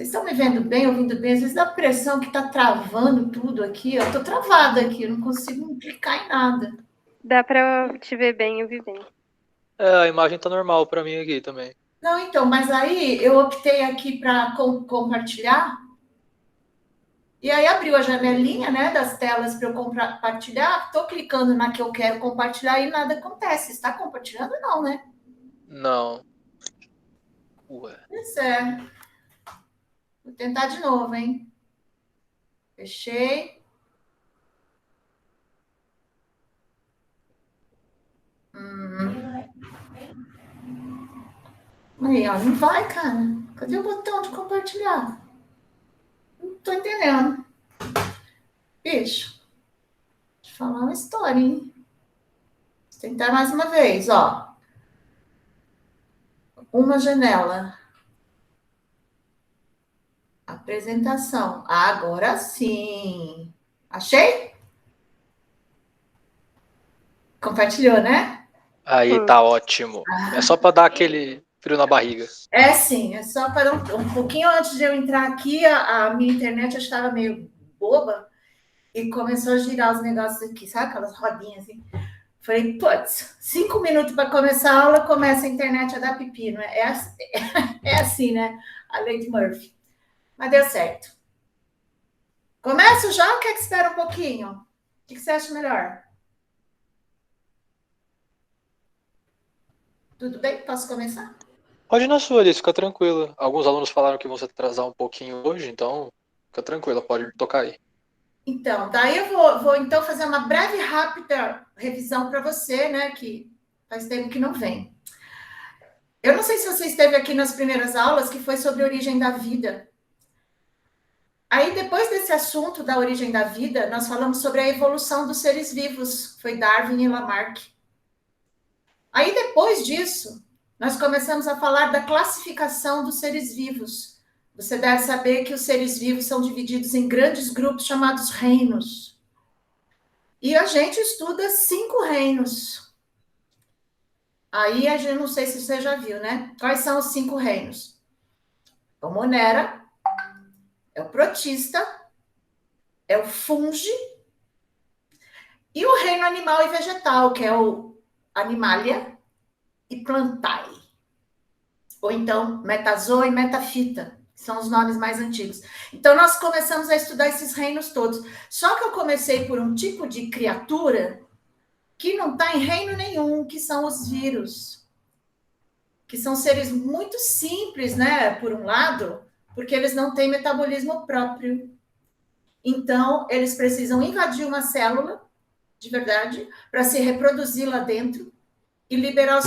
Vocês estão me vendo bem, ouvindo bem? Às vezes dá a impressão que está travando tudo aqui. Eu estou travada aqui, eu não consigo clicar em nada. Dá pra te ver bem, ouvir bem. A imagem tá normal pra mim aqui também. Não, então, mas aí eu optei aqui para compartilhar. E aí abriu a janelinha, né, das telas para eu compartilhar. Estou clicando na que eu quero compartilhar e nada acontece. Está compartilhando? Não, né? Não. Ué. Pois é. Vou tentar de novo, hein? Fechei. Aí, ó, não vai, cara. Cadê o botão de compartilhar? Não tô entendendo. Bicho, deixa eu falar uma história, hein? Vou tentar mais uma vez, ó. Uma janela. Apresentação. Agora sim. Achei? Compartilhou, né? Aí tá ótimo. É só pra dar aquele frio na barriga. É sim, é só para um pouquinho antes de eu entrar aqui, a minha internet já estava meio boba e começou a girar os negócios aqui, sabe? Aquelas rodinhas assim. Falei, putz, 5 minutos para começar a aula, começa a internet a dar pepino. É assim, né? A lei de Murphy. Mas deu certo. Começo já ou quer que espera um pouquinho? O que você acha melhor? Tudo bem? Posso começar? Pode ir na sua, Alice, fica tranquila. Alguns alunos falaram que vão se atrasar um pouquinho hoje, então fica tranquila, pode tocar aí. Então, daí eu vou então fazer uma breve, rápida revisão para você, né? Que faz tempo que não vem. Eu não sei se você esteve aqui nas primeiras aulas, que foi sobre a origem da vida. Aí, depois desse assunto da origem da vida, nós falamos sobre a evolução dos seres vivos. Foi Darwin e Lamarck. Aí, depois disso, nós começamos a falar da classificação dos seres vivos. Você deve saber que os seres vivos são divididos em grandes grupos chamados reinos. E a gente estuda 5 reinos. Aí, a gente não sei se você já viu, né? Quais são os 5 reinos? É o Monera, é o Protista, é o Fungi e o reino animal e vegetal, que é o Animalia e Plantae. Ou então Metazoa e Metafita, que são os nomes mais antigos. Então, nós começamos a estudar esses reinos todos. Só que eu comecei por um tipo de criatura que não está em reino nenhum, que são os vírus. Que são seres muito simples, né? Por um lado, porque eles não têm metabolismo próprio. Então, eles precisam invadir uma célula, de verdade, para se reproduzir lá dentro e liberar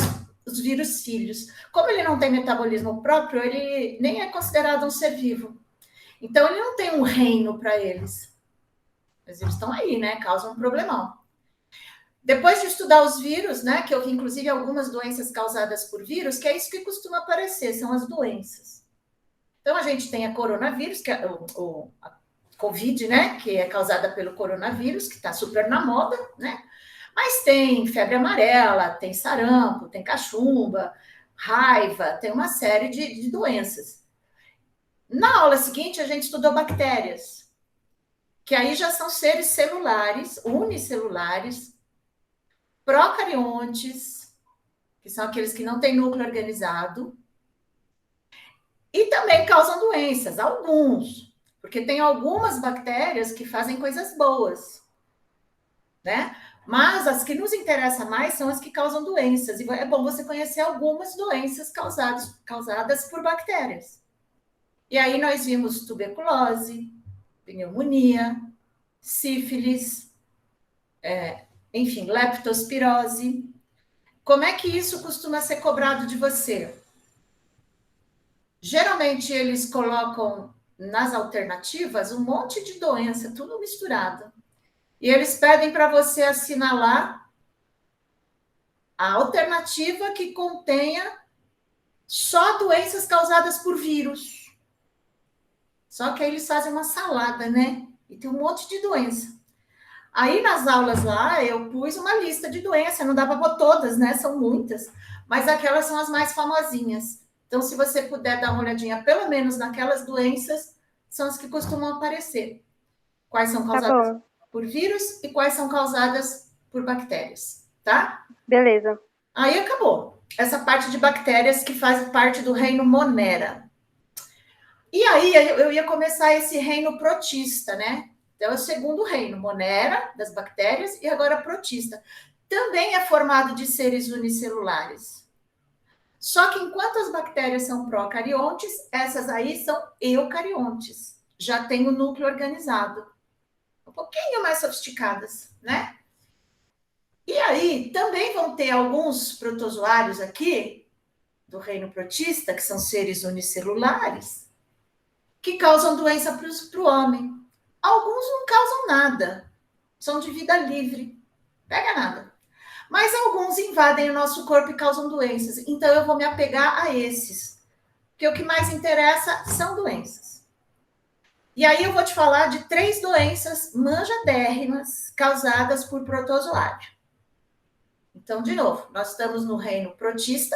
os vírus filhos. Como ele não tem metabolismo próprio, ele nem é considerado um ser vivo. Então, ele não tem um reino para eles. Mas eles estão aí, né? Causam um problemão. Depois de estudar os vírus, né? Que eu vi, inclusive, algumas doenças causadas por vírus, que é isso que costuma aparecer, são as doenças. Então, a gente tem a coronavírus, que é a Covid, né? Que é causada pelo coronavírus, que está super na moda, né? Mas tem febre amarela, tem sarampo, tem cachumba, raiva, tem uma série de doenças. Na aula seguinte, a gente estudou bactérias, que aí já são seres celulares, unicelulares, procariontes, que são aqueles que não têm núcleo organizado, e também causam doenças, alguns, porque tem algumas bactérias que fazem coisas boas, né? Mas as que nos interessam mais são as que causam doenças. E é bom você conhecer algumas doenças causadas por bactérias. E aí nós vimos tuberculose, pneumonia, sífilis, enfim, leptospirose. Como é que isso costuma ser cobrado de você? Geralmente eles colocam nas alternativas um monte de doença, tudo misturado. E eles pedem para você assinalar a alternativa que contenha só doenças causadas por vírus. Só que aí eles fazem uma salada, né? E tem um monte de doença. Aí nas aulas lá, eu pus uma lista de doenças, não dá para pôr todas, né? São muitas, mas aquelas são as mais famosinhas. Então, se você puder dar uma olhadinha, pelo menos naquelas doenças, são as que costumam aparecer. Quais são causadas por vírus e quais são causadas por bactérias, tá? Beleza. Aí acabou. Essa parte de bactérias que faz parte do reino Monera. E aí eu ia começar esse reino protista, né? Então é o segundo reino, Monera, das bactérias, e agora protista. Também é formado de seres unicelulares. Só que enquanto as bactérias são procariontes, essas aí são eucariontes. Já tem o núcleo organizado. Um pouquinho mais sofisticadas, né? E aí também vão ter alguns protozoários aqui, do reino protista, que são seres unicelulares, que causam doença para o homem. Alguns não causam nada, são de vida livre, pega nada. Mas alguns invadem o nosso corpo e causam doenças. Então eu vou me apegar a esses, porque o que mais interessa são doenças. E aí eu vou te falar de 3 doenças manjadérrimas causadas por protozoário. Então, de novo, nós estamos no reino protista,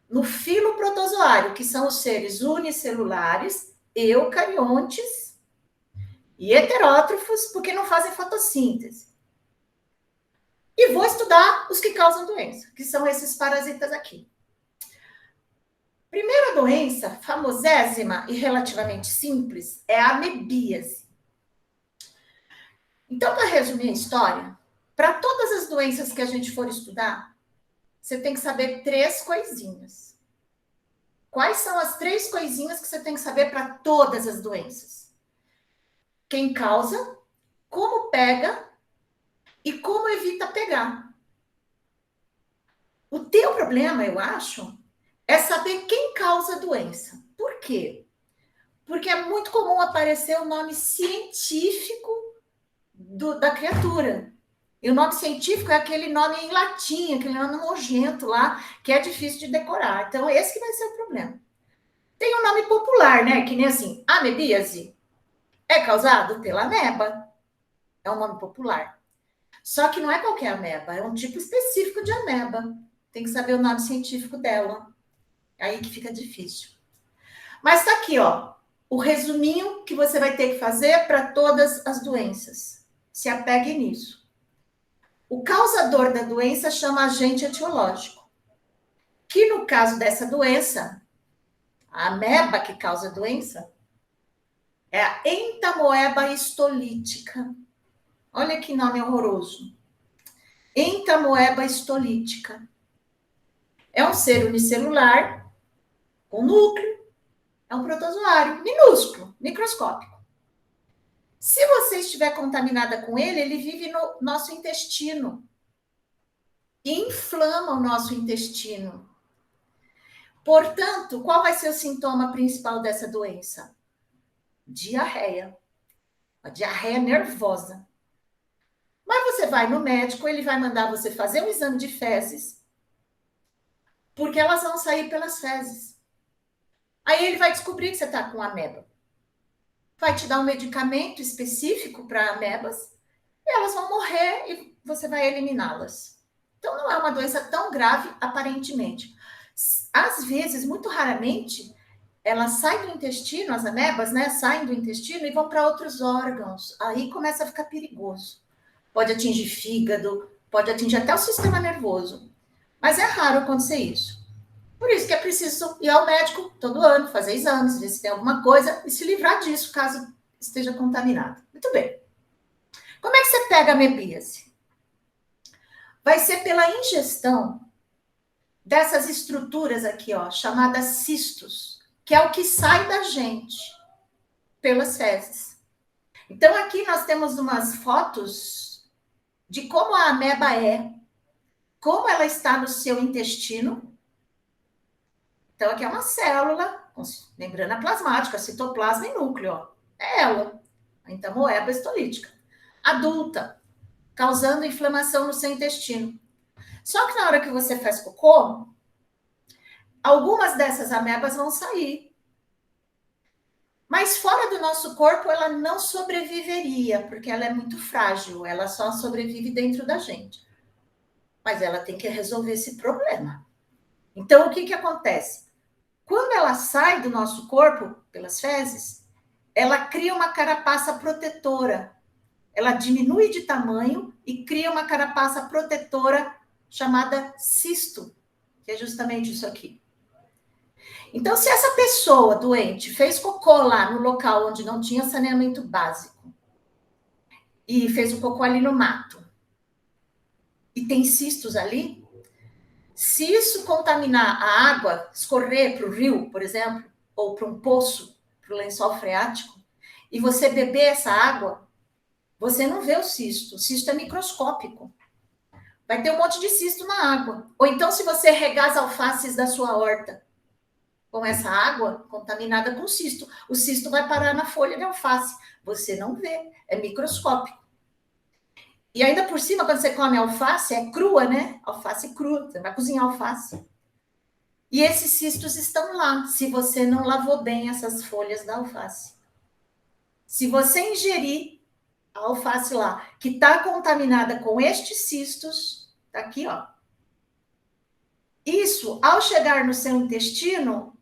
no filoprotozoário, que são os seres unicelulares, eucariontes e heterótrofos, porque não fazem fotossíntese. E vou estudar os que causam doença, que são esses parasitas aqui. Primeira doença, famosésima e relativamente simples, é a amebíase. Então, para resumir a história, para todas as doenças que a gente for estudar, você tem que saber 3 coisinhas. Quais são as 3 coisinhas que você tem que saber para todas as doenças? Quem causa, como pega e como evita pegar. O teu problema, eu acho, é saber quem causa a doença. Por quê? Porque é muito comum aparecer o nome científico da criatura. E o nome científico é aquele nome em latim, aquele nome nojento lá, que é difícil de decorar. Então, esse que vai ser o problema. Tem um nome popular, né? Que nem assim, amebíase. É causado pela ameba. É um nome popular. Só que não é qualquer ameba, é um tipo específico de ameba. Tem que saber o nome científico dela. É aí que fica difícil. Mas tá aqui, ó, o resuminho que você vai ter que fazer para todas as doenças. Se apegue nisso. O causador da doença chama agente etiológico. Que no caso dessa doença, a ameba que causa a doença, é a entamoeba histolítica. Olha que nome horroroso. Entamoeba histolítica. É um ser unicelular, com núcleo, é um protozoário minúsculo, microscópico. Se você estiver contaminada com ele, ele vive no nosso intestino. E inflama o nosso intestino. Portanto, qual vai ser o sintoma principal dessa doença? Diarreia. A diarreia nervosa. Mas você vai no médico, ele vai mandar você fazer um exame de fezes, porque elas vão sair pelas fezes. Aí ele vai descobrir que você está com ameba. Vai te dar um medicamento específico para amebas, e elas vão morrer e você vai eliminá-las. Então, não é uma doença tão grave, aparentemente. Às vezes, muito raramente, elas saem do intestino, as amebas, né, saem do intestino e vão para outros órgãos. Aí começa a ficar perigoso. Pode atingir fígado, pode atingir até o sistema nervoso. Mas é raro acontecer isso. Por isso que é preciso ir ao médico todo ano, fazer exames, ver se tem alguma coisa e se livrar disso, caso esteja contaminado. Muito bem. Como é que você pega a amebíase? Vai ser pela ingestão dessas estruturas aqui, ó, chamadas cistos, que é o que sai da gente pelas fezes. Então, aqui nós temos umas fotos de como a ameba é, como ela está no seu intestino. Então, aqui é uma célula com membrana plasmática, citoplasma e núcleo, ó. É ela, a entamoeba histolítica. Adulta, causando inflamação no seu intestino. Só que na hora que você faz cocô, algumas dessas amebas vão sair. Mas fora do nosso corpo, ela não sobreviveria, porque ela é muito frágil, ela só sobrevive dentro da gente. Mas ela tem que resolver esse problema. Então, o que acontece? Quando ela sai do nosso corpo, pelas fezes, ela cria uma carapaça protetora. Ela diminui de tamanho e cria uma carapaça protetora chamada cisto, que é justamente isso aqui. Então, se essa pessoa doente fez cocô lá no local onde não tinha saneamento básico e fez o cocô ali no mato e tem cistos ali, se isso contaminar a água, escorrer para o rio, por exemplo, ou para um poço, para o lençol freático, e você beber essa água, você não vê o cisto é microscópico. Vai ter um monte de cisto na água. Ou então, se você regar as alfaces da sua horta com essa água contaminada com cisto, o cisto vai parar na folha de alface. Você não vê, é microscópico. E ainda por cima, quando você come alface, é crua, né? Alface crua, você vai cozinhar alface. E esses cistos estão lá, se você não lavou bem essas folhas da alface. Se você ingerir a alface lá, que está contaminada com estes cistos, tá aqui, ó. Isso, ao chegar no seu intestino,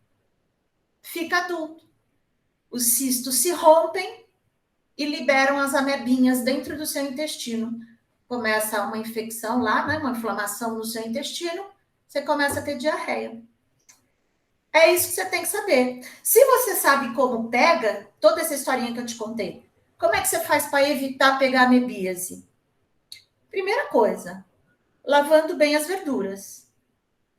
fica adulto. Os cistos se rompem e liberam as amebinhas dentro do seu intestino. Começa uma infecção lá, né, uma inflamação no seu intestino, você começa a ter diarreia. É isso que você tem que saber. Se você sabe como pega, toda essa historinha que eu te contei, como é que você faz para evitar pegar amebíase? Primeira coisa, lavando bem as verduras.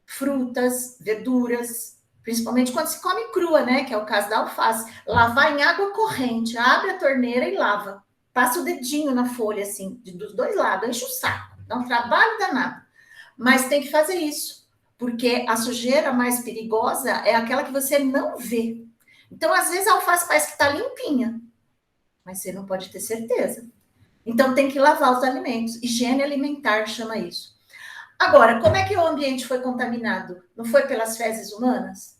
Frutas, verduras, principalmente quando se come crua, né? Que é o caso da alface. Lavar em água corrente, abre a torneira e lava. Passa o dedinho na folha, assim, dos dois lados, enche o saco. Dá um trabalho danado. Mas tem que fazer isso, porque a sujeira mais perigosa é aquela que você não vê. Então, às vezes, a alface parece que está limpinha, mas você não pode ter certeza. Então, tem que lavar os alimentos. Higiene alimentar chama isso. Agora, como é que o ambiente foi contaminado? Não foi pelas fezes humanas?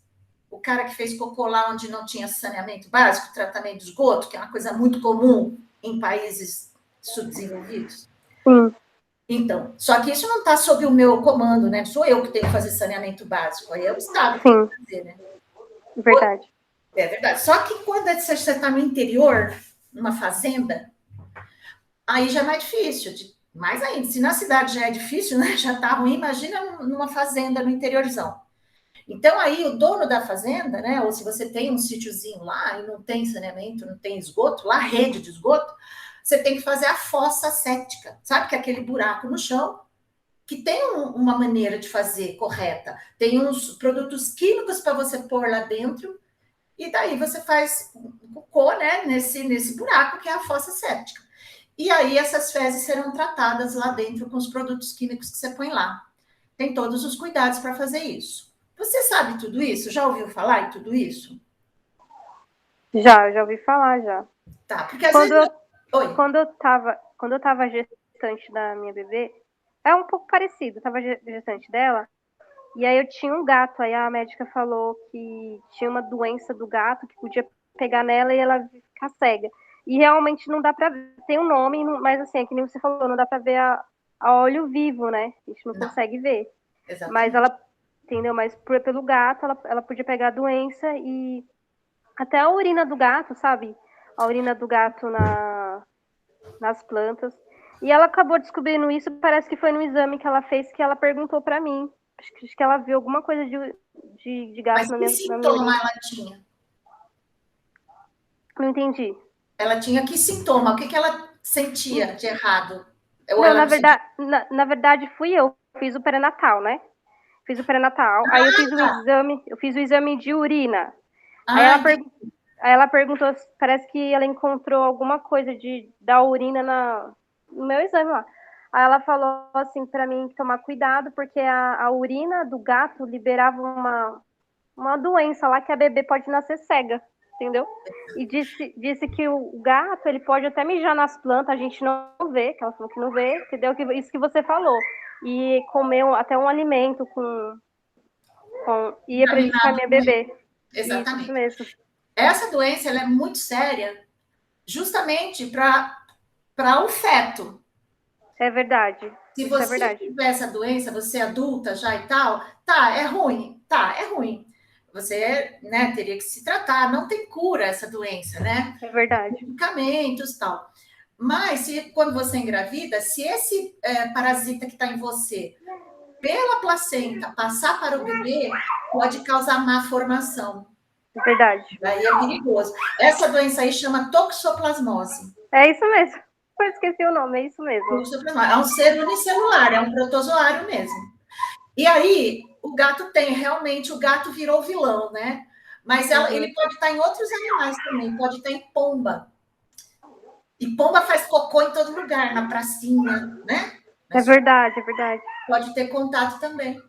O cara que fez cocô lá onde não tinha saneamento básico, tratamento de esgoto, que é uma coisa muito comum em países subdesenvolvidos? Sim. Então, só que isso não está sob o meu comando, né? Não sou eu que tenho que fazer saneamento básico, aí é o Estado que tem que fazer, né? Verdade. É verdade. Só que quando você está no interior, numa fazenda, aí já é mais difícil. Mais ainda, se na cidade já é difícil, né? Já está ruim, imagina numa fazenda no interiorzão. Então, aí o dono da fazenda, né? Ou se você tem um sítiozinho lá e não tem saneamento, não tem esgoto, lá, rede de esgoto, você tem que fazer a fossa séptica. Sabe que é aquele buraco no chão que tem uma maneira de fazer correta. Tem uns produtos químicos para você pôr lá dentro e daí você faz cocô, né, nesse buraco que é a fossa séptica. E aí essas fezes serão tratadas lá dentro com os produtos químicos que você põe lá. Tem todos os cuidados para fazer isso. Você sabe tudo isso? Já ouviu falar em tudo isso? Já ouvi falar já. Tá, porque às Quando vezes... eu, Oi. quando eu tava gestante da minha bebê, é um pouco parecido, eu tava gestante dela, e aí eu tinha um gato, aí a médica falou que tinha uma doença do gato que podia pegar nela e ela ficar cega. E realmente não dá pra ver, tem um nome, mas assim, é que nem você falou, não dá pra ver a olho vivo, né? A gente não consegue ver. Exatamente. Mas ela, entendeu? Mas pelo gato, ela podia pegar a doença e até a urina do gato, sabe? A urina do gato nas plantas. E ela acabou descobrindo isso, parece que foi no exame que ela fez que ela perguntou pra mim. Acho que ela viu alguma coisa de gato Mas que na minha sintoma urina. ela tinha? Não entendi. Ela tinha que sintoma? O que ela sentia de errado? Ou Não, ela na não sentia? verdade, na verdade fui eu. Fiz o pré-natal, né? Fiz o pré-natal. Aí eu fiz o exame de urina. Aí Ah, entendi. ela perguntou, parece que ela encontrou alguma coisa da urina no meu exame lá. Aí ela falou assim pra mim tomar cuidado, porque a urina do gato liberava uma doença lá que a bebê pode nascer cega, entendeu? E disse que o gato, ele pode até mijar nas plantas, a gente não vê, que ela falou que não vê, entendeu? Isso que você falou. E comer até um alimento ia prejudicar minha bebê. Exatamente. Isso mesmo. Essa doença ela é muito séria, justamente para o feto. É verdade. Se Isso é você verdade. tiver essa doença, você é adulta já e tal, tá, é ruim, tá, é ruim. você, né, teria que se tratar. Não tem cura essa doença, né? É verdade. Medicamentos, tal. Mas, quando você engravida, se esse parasita que está em você, pela placenta, passar para o bebê, pode causar má formação. É verdade. Daí é perigoso. Essa doença aí chama toxoplasmose. É isso mesmo. Eu esqueci o nome, é isso mesmo. Toxoplasmose. É um ser unicelular, é um protozoário mesmo. E aí, o gato virou vilão, né? Mas ele pode estar em outros animais também, pode estar em pomba. E pomba faz cocô em todo lugar, na pracinha, né? É verdade, é verdade. Pode ter contato também.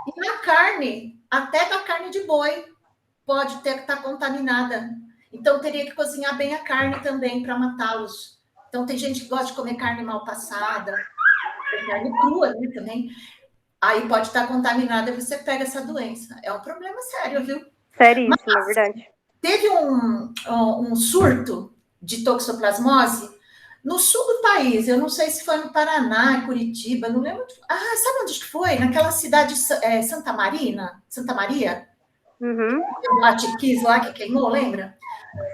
E na carne, até da carne de boi, pode estar contaminada. Então, teria que cozinhar bem a carne também para matá-los. Então, tem gente que gosta de comer carne mal passada, carne crua, né, também. Aí pode estar contaminada e você pega essa doença. É um problema sério, viu? Seríssimo, é verdade. Teve um surto de toxoplasmose no sul do país. Eu não sei se foi no Paraná, Curitiba, não lembro. Sabe onde que foi? Naquela cidade Santa Maria? Uhum. O Atiquis lá que queimou, lembra?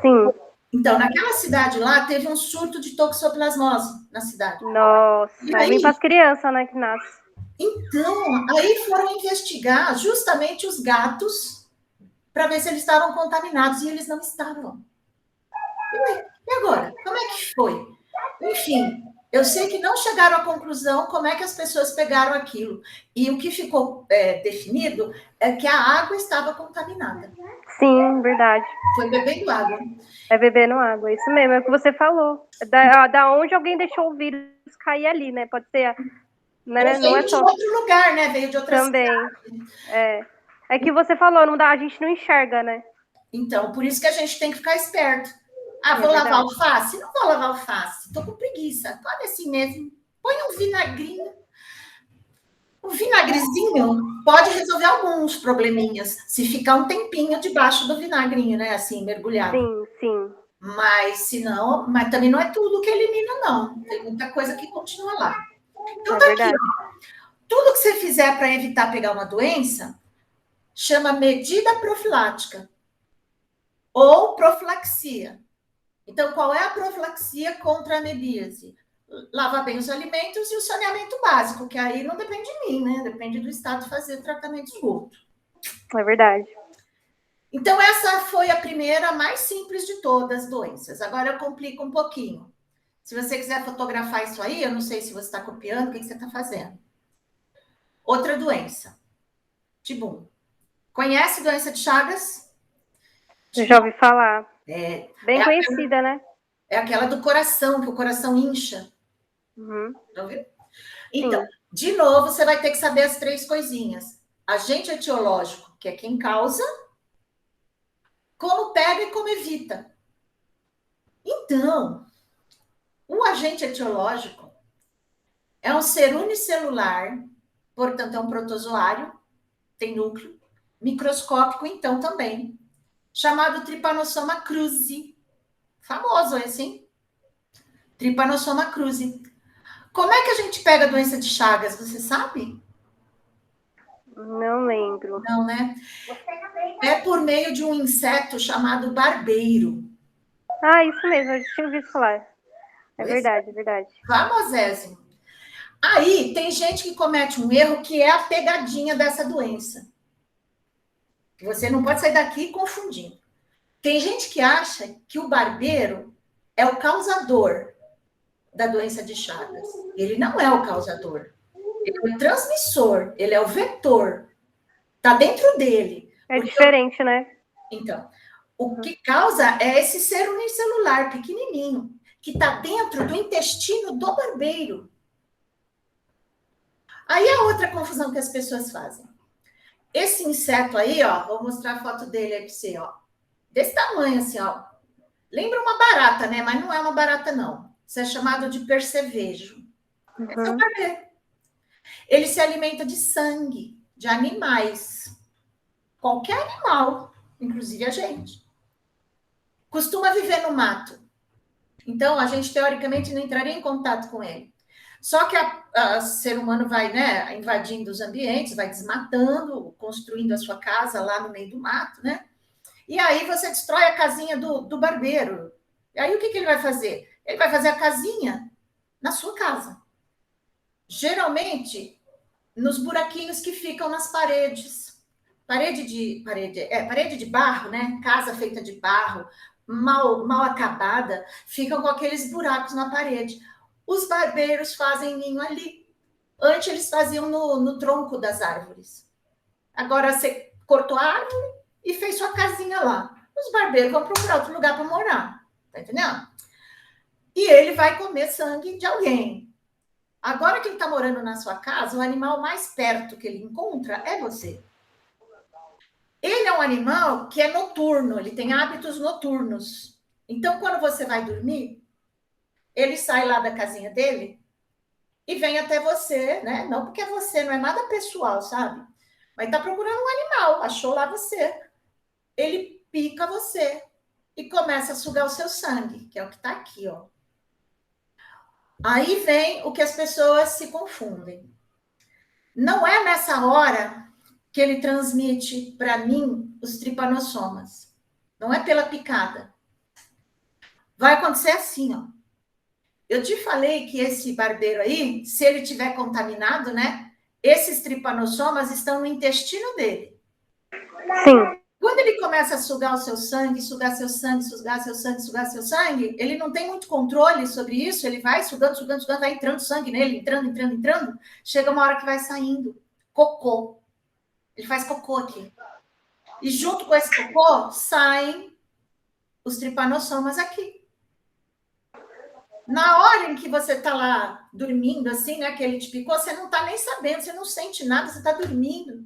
Sim. Então, naquela cidade lá, teve um surto de toxoplasmose na cidade. Nossa, é bem para as crianças, né, que nascem. Então, aí foram investigar justamente os gatos para ver se eles estavam contaminados, e eles não estavam. E agora? Como é que foi? Enfim, eu sei que não chegaram à conclusão como é que as pessoas pegaram aquilo. E o que ficou definido é que a água estava contaminada. Sim, verdade. Foi bebendo água. É bebendo água, isso mesmo, é o que você falou. Da onde alguém deixou o vírus cair ali, né? Pode ser... Né? Não é de só... outro lugar, né? Veio de outra também. cidade. É que você falou, não dá, a gente não enxerga, né? Então, por isso que a gente tem que ficar esperto. Vou lavar alface? Não vou lavar alface. Estou com preguiça. Olha assim mesmo. Põe um vinagrinho. O vinagrezinho pode resolver alguns probleminhas, se ficar um tempinho debaixo do vinagrinho, né? Assim, mergulhado. Sim, sim. Mas também não é tudo que elimina, não. Tem muita coisa que continua lá. Então, tá aqui, ó. Tudo que você fizer para evitar pegar uma doença chama medida profilática ou profilaxia. Então, qual é a profilaxia contra a amebíase? Lavar bem os alimentos e o saneamento básico, que aí não depende de mim, né? Depende do Estado fazer tratamento esgoto. É verdade. Então, essa foi a primeira, mais simples de todas as doenças. Agora eu complico um pouquinho. Se você quiser fotografar isso aí, eu não sei se você está copiando, o que você está fazendo. Outra doença. Tibum. Conhece doença de Chagas? Eu já ouvi falar. conhecida, bem conhecida, né? É aquela do coração, que o coração incha. Uhum. Já ouviu? Então, de novo, você vai ter que saber as 3 coisinhas. Agente etiológico, que é quem causa, como pega e como evita. Então, o agente etiológico é um ser unicelular, portanto, é um protozoário, tem núcleo, microscópico, então, também, chamado Trypanosoma cruzi. Famoso esse, hein? Trypanosoma cruzi. Como é que a gente pega a doença de Chagas, você sabe? Não lembro. Não, né? É por meio de um inseto chamado barbeiro. Isso mesmo, eu tinha ouvido falar. É verdade, é verdade. Famosésimo. Aí, tem gente que comete um erro que é a pegadinha dessa doença. Você não pode sair daqui confundindo. Tem gente que acha que o barbeiro é o causador da doença de Chagas. Ele não é o causador. Ele é o transmissor, ele é o vetor. Está dentro dele. É diferente, né? Então, o que causa é esse ser unicelular, pequenininho, que está dentro do intestino do barbeiro. Aí a outra confusão que as pessoas fazem. Esse inseto aí, ó, vou mostrar a foto dele aí para você, ó. Desse tamanho, assim, ó. Lembra uma barata, né? Mas não é uma barata, não. Isso é chamado de percevejo. Esse é o barbeiro. Ele se alimenta de sangue de animais. Qualquer animal, inclusive a gente. Costuma viver no mato. Então, a gente, teoricamente, não entraria em contato com ele. Só que o ser humano vai, né, invadindo os ambientes, vai desmatando, construindo a sua casa lá no meio do mato, né? E aí você destrói a casinha do barbeiro. E aí o que ele vai fazer? Ele vai fazer a casinha na sua casa. Geralmente, nos buraquinhos que ficam nas paredes. Parede de barro, né? Casa feita de barro, mal acabada, ficam com aqueles buracos na parede. Os barbeiros fazem ninho ali. Antes eles faziam no tronco das árvores. Agora você cortou a árvore e fez sua casinha lá. Os barbeiros vão procurar outro lugar para morar. Tá entendendo? E ele vai comer sangue de alguém. Agora que ele está morando na sua casa, o animal mais perto que ele encontra é você. Ele é um animal que é noturno, ele tem hábitos noturnos. Então, quando você vai dormir, ele sai lá da casinha dele e vem até você, né? Não porque é você, não é nada pessoal, sabe? Mas tá procurando um animal, achou lá você. Ele pica você e começa a sugar o seu sangue, que é o que tá aqui, ó. Aí vem o que as pessoas se confundem. Não é nessa hora que ele transmite para mim os tripanossomas. Não é pela picada. Vai acontecer assim, ó. Eu te falei que esse barbeiro aí, se ele tiver contaminado, né? Esses tripanossomas estão no intestino dele. Sim. Quando ele começa a sugar o seu sangue, sugar seu sangue, sugar seu sangue, sugar seu sangue, ele não tem muito controle sobre isso, ele vai sugando, sugando, sugando, vai entrando sangue nele, entrando. Chega uma hora que vai saindo. Cocô. Ele faz cocô aqui. E junto com esse cocô, saem os tripanossomas aqui. Na hora em que você está lá dormindo, assim, né, que ele te picou, você não está nem sabendo, você não sente nada, você está dormindo.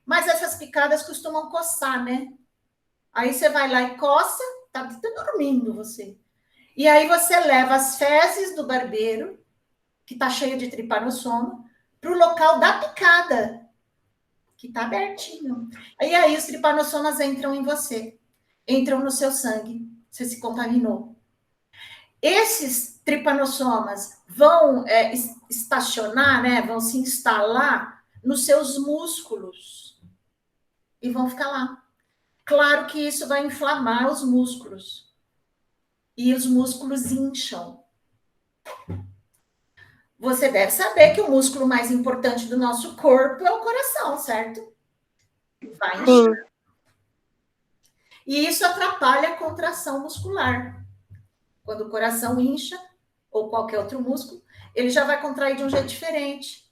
Mas essas picadas costumam coçar, né? Aí você vai lá e coça, tá dormindo você. E aí você leva as fezes do barbeiro, que tá cheio de tripanossoma, para o local da picada, que tá abertinho. E aí os tripanossomas entram em você, entram no seu sangue, você se contaminou. Esses tripanossomas vão estacionar, né? Vão se instalar nos seus músculos e vão ficar lá. Claro que isso vai inflamar os músculos. E os músculos incham. Você deve saber que o músculo mais importante do nosso corpo é o coração, certo? Vai inchar. E isso atrapalha a contração muscular. Quando o coração incha, ou qualquer outro músculo, ele já vai contrair de um jeito diferente.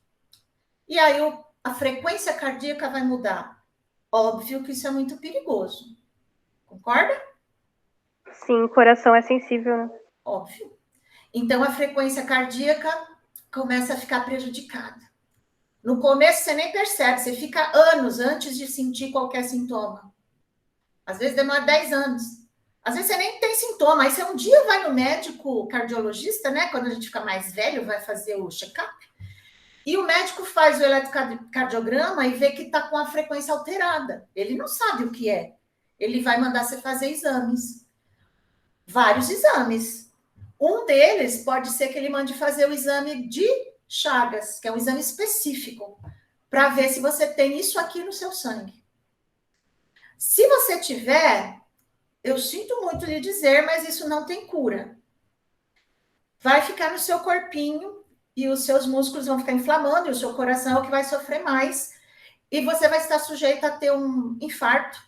E aí a frequência cardíaca vai mudar. Óbvio que isso é muito perigoso. Concorda? Sim, o coração é sensível, né? Óbvio. Então, a frequência cardíaca começa a ficar prejudicada. No começo, você nem percebe, você fica anos antes de sentir qualquer sintoma. Às vezes, demora 10 anos. Às vezes, você nem tem sintoma. Aí, você um dia vai no médico cardiologista, né? Quando a gente fica mais velho, vai fazer o check-up. E o médico faz o eletrocardiograma e vê que está com a frequência alterada. Ele não sabe o que é. Ele vai mandar você fazer exames. Vários exames. Um deles pode ser que ele mande fazer o exame de Chagas, que é um exame específico, para ver se você tem isso aqui no seu sangue. Se você tiver, eu sinto muito lhe dizer, mas isso não tem cura. Vai ficar no seu corpinho e os seus músculos vão ficar inflamando, e o seu coração é o que vai sofrer mais, e você vai estar sujeito a ter um infarto,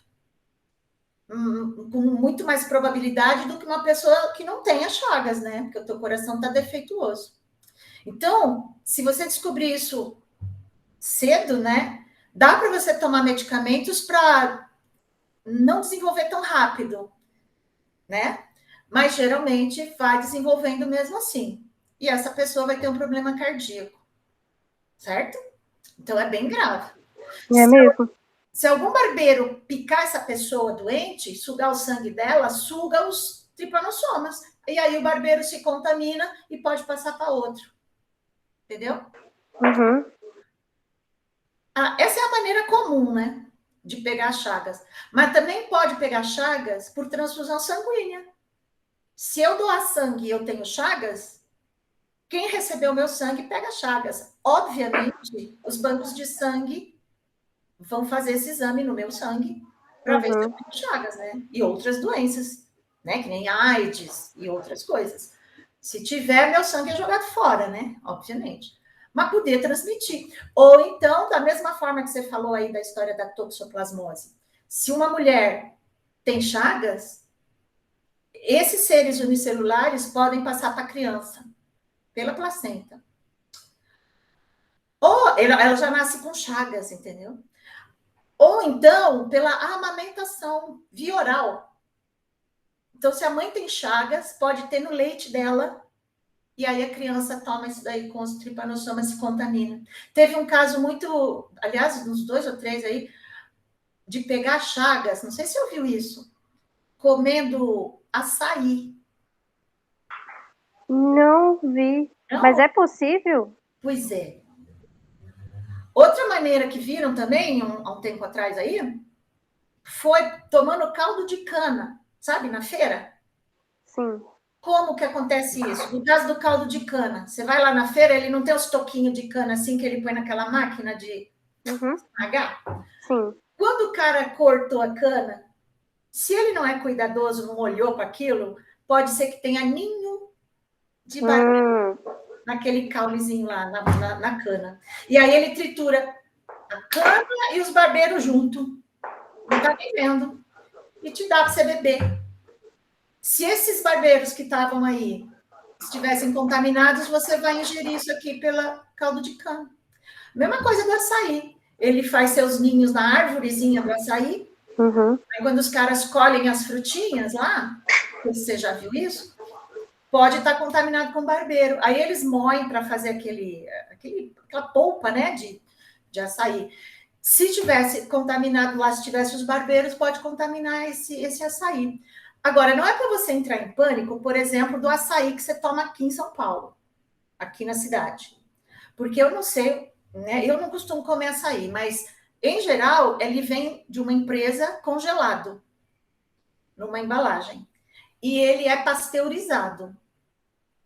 com muito mais probabilidade do que uma pessoa que não tenha Chagas, né? Porque o teu coração está defeituoso. Então, se você descobrir isso cedo, né? Dá para você tomar medicamentos para não desenvolver tão rápido, né? Mas geralmente vai desenvolvendo mesmo assim. E essa pessoa vai ter um problema cardíaco, certo? Então é bem grave. É mesmo? Se algum barbeiro picar essa pessoa doente, sugar o sangue dela, suga os tripanossomas. E aí o barbeiro se contamina e pode passar para outro. Entendeu? Uhum. Essa é a maneira comum, né? De pegar chagas. Mas também pode pegar chagas por transfusão sanguínea. Se eu doar sangue e eu tenho chagas, Quem recebeu meu sangue pega chagas. Obviamente, os bancos de sangue vão fazer esse exame no meu sangue para ver se eu tenho chagas, né? E outras doenças, né? Que nem AIDS e outras coisas. Se tiver, meu sangue é jogado fora, né? Obviamente. Mas poder transmitir. Ou então, da mesma forma que você falou aí da história da toxoplasmose. Se uma mulher tem chagas, esses seres unicelulares podem passar para a criança, pela placenta. Ou ela já nasce com chagas, entendeu? Ou então, pela amamentação via oral. Então, se a mãe tem chagas, pode ter no leite dela, e aí a criança toma isso daí com os tripanossomas, se contamina. Teve um caso muito, aliás, uns 2 ou 3 aí, de pegar chagas, não sei se você ouviu isso, comendo açaí. Não vi. Não? Mas é possível? Pois é. Outra maneira que viram também, há um tempo atrás aí, foi tomando caldo de cana, sabe, na feira? Sim. Como que acontece isso? No caso do caldo de cana, você vai lá na feira, ele não tem os toquinhos de cana assim que ele põe naquela máquina de esmagar? Sim. Quando o cara cortou a cana, se ele não é cuidadoso, não olhou para aquilo, pode ser que tenha ninho de barbeiro naquele caulezinho lá, na cana. E aí ele tritura a cana e os barbeiros junto. Não tá nem vendo. E te dá para você beber. Se esses barbeiros que estavam aí estivessem contaminados, você vai ingerir isso aqui pela caldo de cana. Mesma coisa do açaí. Ele faz seus ninhos na árvorezinha do açaí. Aí quando os caras colhem as frutinhas lá, você já viu isso? Pode estar contaminado com barbeiro. Aí eles moem para fazer aquela polpa, né, de açaí. Se tivesse contaminado lá, se tivesse os barbeiros, pode contaminar esse açaí. Agora, não é para você entrar em pânico, por exemplo, do açaí que você toma aqui em São Paulo, aqui na cidade. Porque eu não sei, né? Eu não costumo comer açaí, mas, em geral, ele vem de uma empresa congelado, numa embalagem. E ele é pasteurizado.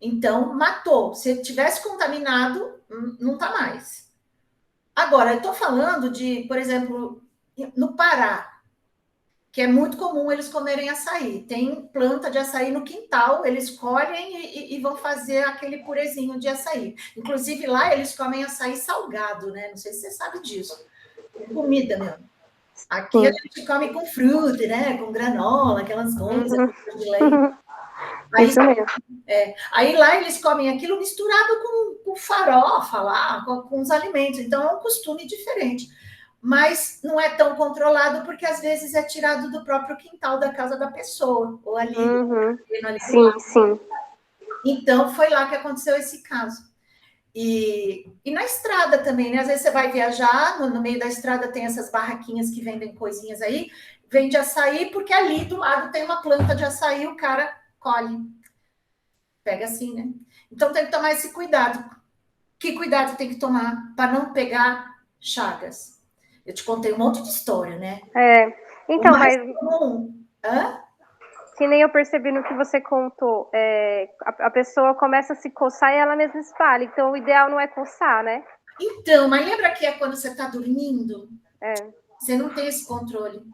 Então, matou. Se tivesse contaminado, não está mais. Agora, eu estou falando de, por exemplo, no Pará, que é muito comum eles comerem açaí. Tem planta de açaí no quintal, eles colhem e vão fazer aquele purezinho de açaí. Inclusive, lá eles comem açaí salgado, né? Não sei se você sabe disso. Comida mesmo. Aqui a gente come com fruta, né? Com granola, aquelas coisas de leite. Aí lá eles comem aquilo misturado com farofa lá, com os alimentos. Então é um costume diferente. Mas não é tão controlado porque às vezes é tirado do próprio quintal da casa da pessoa, ou ali. Sim. Então foi lá que aconteceu esse caso. E na estrada também, né? Às vezes você vai viajar, no meio da estrada tem essas barraquinhas que vendem coisinhas aí, vende açaí, porque ali do lado tem uma planta de açaí, o cara colhe. Pega assim, né? Então tem que tomar esse cuidado. Que cuidado tem que tomar para não pegar chagas? Eu te contei um monte de história, né? Então, mas comum, que nem eu percebi no que você contou, a pessoa começa a se coçar e ela mesma espalha. Então, o ideal não é coçar, né? Então, mas lembra que é quando você está dormindo? Você não tem esse controle.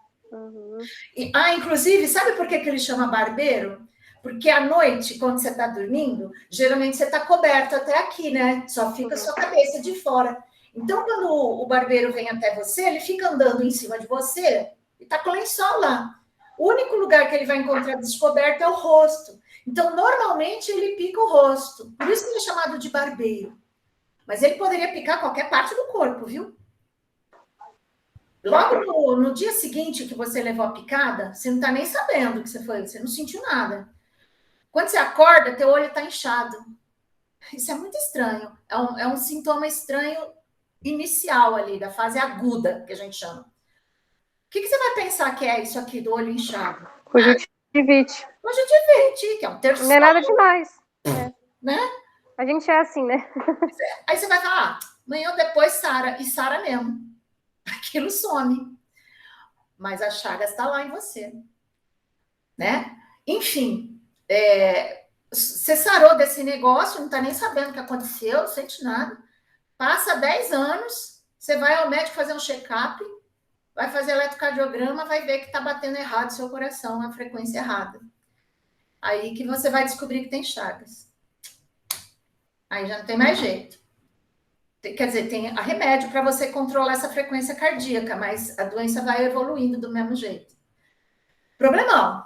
Inclusive, sabe por que ele chama barbeiro? Porque à noite, quando você está dormindo, geralmente você está coberto até aqui, né? Só fica a sua cabeça de fora. Então, quando o barbeiro vem até você, ele fica andando em cima de você e está com o lençol lá. O único lugar que ele vai encontrar descoberto é o rosto. Então, normalmente, ele pica o rosto. Por isso que ele é chamado de barbeiro. Mas ele poderia picar qualquer parte do corpo, viu? Logo no dia seguinte que você levou a picada, você não está nem sabendo que você não sentiu nada. Quando você acorda, teu olho está inchado. Isso é muito estranho. É um sintoma estranho inicial ali, da fase aguda, que a gente chama. O que você vai pensar que é isso aqui do olho inchado? Conjuntivite. Conjuntivite, que é um terçol. Não é nada demais. Né? A gente é assim, né? Aí você vai falar, amanhã ou depois sara, e sara mesmo. Aquilo some. Mas a chaga está lá em você. Né? Enfim, você sarou desse negócio, não está nem sabendo o que aconteceu, não sente nada. Passa 10 anos, você vai ao médico fazer um check-up, vai fazer eletrocardiograma, vai ver que está batendo errado seu coração, a frequência errada. Aí que você vai descobrir que tem Chagas. Aí já não tem mais jeito. Quer dizer, tem remédio para você controlar essa frequência cardíaca, mas a doença vai evoluindo do mesmo jeito. Problemão,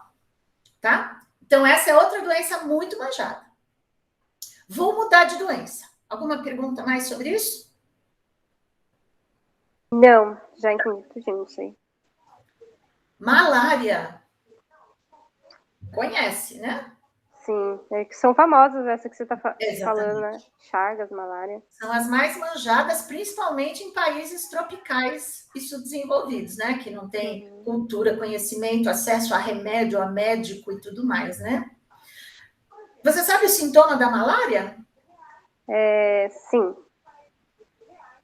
tá? Então, essa é outra doença muito manjada. Vou mudar de doença. Alguma pergunta mais sobre isso? Não, já entendi tudinho isso aí. Malária. Conhece, né? Sim, é que são famosas essa que você está falando, né? Chagas, malária. São as mais manjadas, principalmente em países tropicais e subdesenvolvidos, né? Que não tem cultura, conhecimento, acesso a remédio, a médico e tudo mais, né? Você sabe o sintoma da malária? Sim.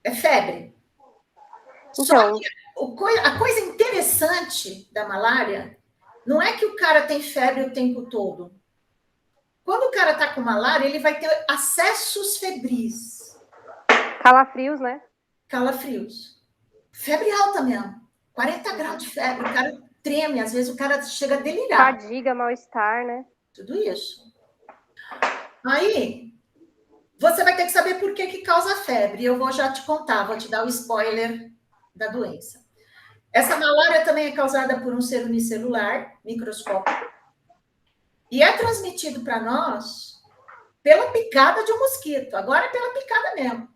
É febre. Então, Só que a coisa interessante da malária não é que o cara tem febre o tempo todo. Quando o cara tá com malária, ele vai ter acessos febris. Calafrios, né? Calafrios. Febre alta mesmo. 40 graus de febre. O cara treme, às vezes o cara chega a delirar. Fadiga, mal-estar, né? Tudo isso. Aí, você vai ter que saber por que causa febre. Eu vou já te contar, vou te dar o spoiler da doença. Essa malária também é causada por um ser unicelular, microscópico, e é transmitido para nós pela picada de um mosquito. Agora é pela picada mesmo.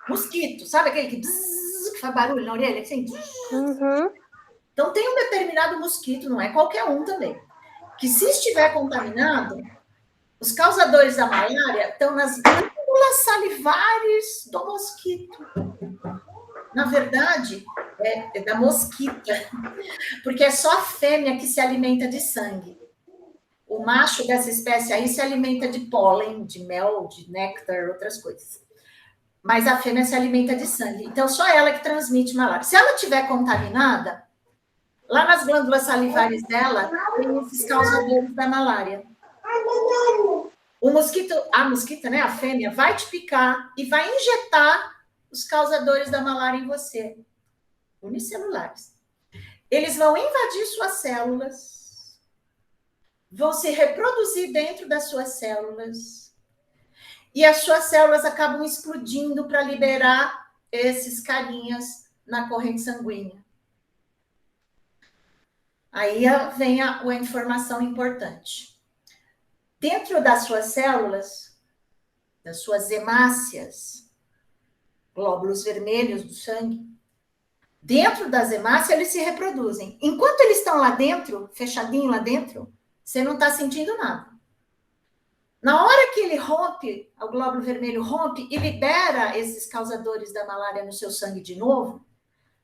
Mosquito, sabe aquele que faz barulho na orelha? Assim? Uhum. Então, tem um determinado mosquito, não é qualquer um também, que se estiver contaminado, os causadores da malária estão nas glândulas salivares do mosquito. Na verdade, é da mosquita, porque é só a fêmea que se alimenta de sangue. O macho dessa espécie aí se alimenta de pólen, de mel, de néctar, outras coisas. Mas a fêmea se alimenta de sangue. Então, só ela que transmite malária. Se ela estiver contaminada, lá nas glândulas salivares dela, tem esses causadores da malária. O mosquito, a mosquita, né, a fêmea, vai te picar e vai injetar os causadores da malária em você, unicelulares. Eles vão invadir suas células, vão se reproduzir dentro das suas células, e as suas células acabam explodindo para liberar esses carinhas na corrente sanguínea. Aí vem a informação importante. Dentro das suas células, das suas hemácias, glóbulos vermelhos do sangue, dentro das hemácias eles se reproduzem. Enquanto eles estão lá dentro, fechadinho lá dentro, você não está sentindo nada. Na hora que ele rompe, o glóbulo vermelho rompe e libera esses causadores da malária no seu sangue de novo,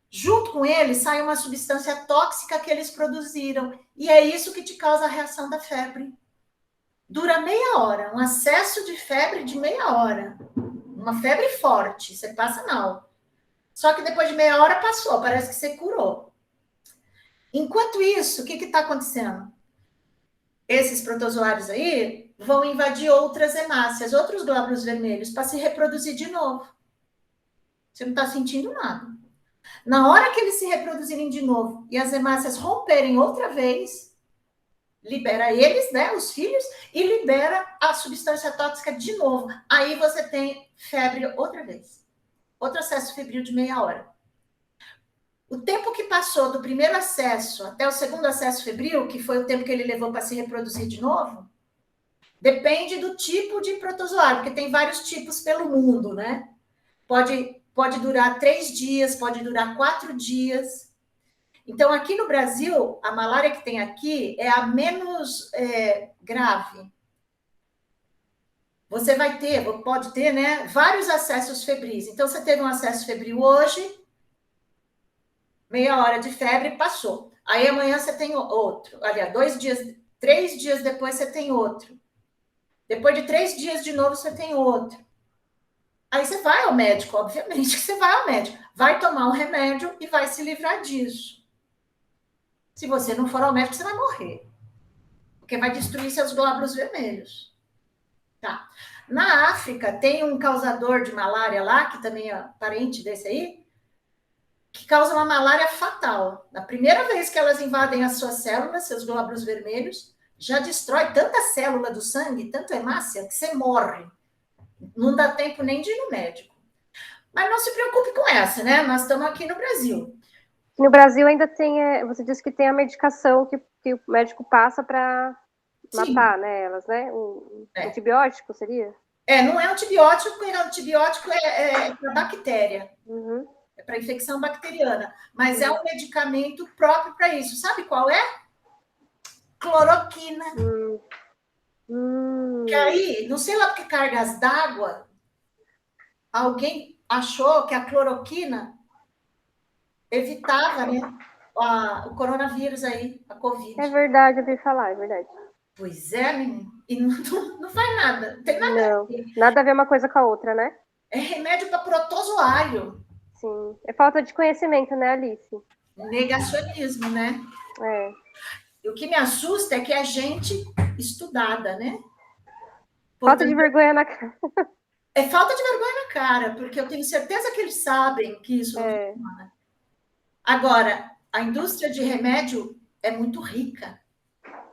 junto com ele sai uma substância tóxica que eles produziram. E é isso que te causa a reação da febre. Dura meia hora, um acesso de febre de meia hora. Uma febre forte, você passa mal. Só que depois de meia hora passou, parece que você curou. Enquanto isso, o que está acontecendo? Esses protozoários aí vão invadir outras hemácias, outros glóbulos vermelhos, para se reproduzir de novo. Você não está sentindo nada. Na hora que eles se reproduzirem de novo e as hemácias romperem outra vez, libera eles, né, os filhos, e libera a substância tóxica de novo. Aí você tem febre outra vez. Outro acesso febril de meia hora. O tempo que passou do primeiro acesso até o segundo acesso febril, que foi o tempo que ele levou para se reproduzir de novo, depende do tipo de protozoário, porque tem vários tipos pelo mundo, né? Pode durar 3 dias, pode durar 4 dias. Então, aqui no Brasil, a malária que tem aqui é a menos grave. Você pode ter, né, vários acessos febris. Então, você teve um acesso febril hoje, meia hora de febre, passou. Aí amanhã você tem outro. Aliás, 3 dias depois você tem outro. Depois de 3 dias de novo você tem outro. Aí você vai ao médico, obviamente que você vai ao médico. Vai tomar um remédio e vai se livrar disso. Se você não for ao médico, você vai morrer. Porque vai destruir seus glóbulos vermelhos. Tá. Na África, tem um causador de malária lá, que também é parente desse aí, que causa uma malária fatal. Na primeira vez que elas invadem as suas células, seus glóbulos vermelhos, já destrói tanta célula do sangue, tanto hemácia, que você morre. Não dá tempo nem de ir no médico. Mas não se preocupe com essa, né? Nós estamos aqui no Brasil. No Brasil ainda tem, você disse que tem a medicação que o médico passa para matar, né, elas, né? O antibiótico seria? Não é antibiótico, porque antibiótico é para bactéria. Uhum. É para infecção bacteriana. Mas é um medicamento próprio para isso. Sabe qual é? Cloroquina. Que aí, não sei lá porque cargas d'água, alguém achou que a cloroquina evitava, né, o coronavírus aí, a Covid. É verdade, eu ouvi falar, é verdade. Pois é, menino. E não faz nada. Não tem nada Não, a ver. nada a ver uma coisa com a outra, né? É remédio para protozoário. Sim. É falta de conhecimento, né, Alice? Negacionismo, né? É. E o que me assusta é que é gente estudada, né? Falta de vergonha na cara. É falta de vergonha na cara, porque eu tenho certeza que eles sabem que isso não funciona. Agora, a indústria de remédio é muito rica.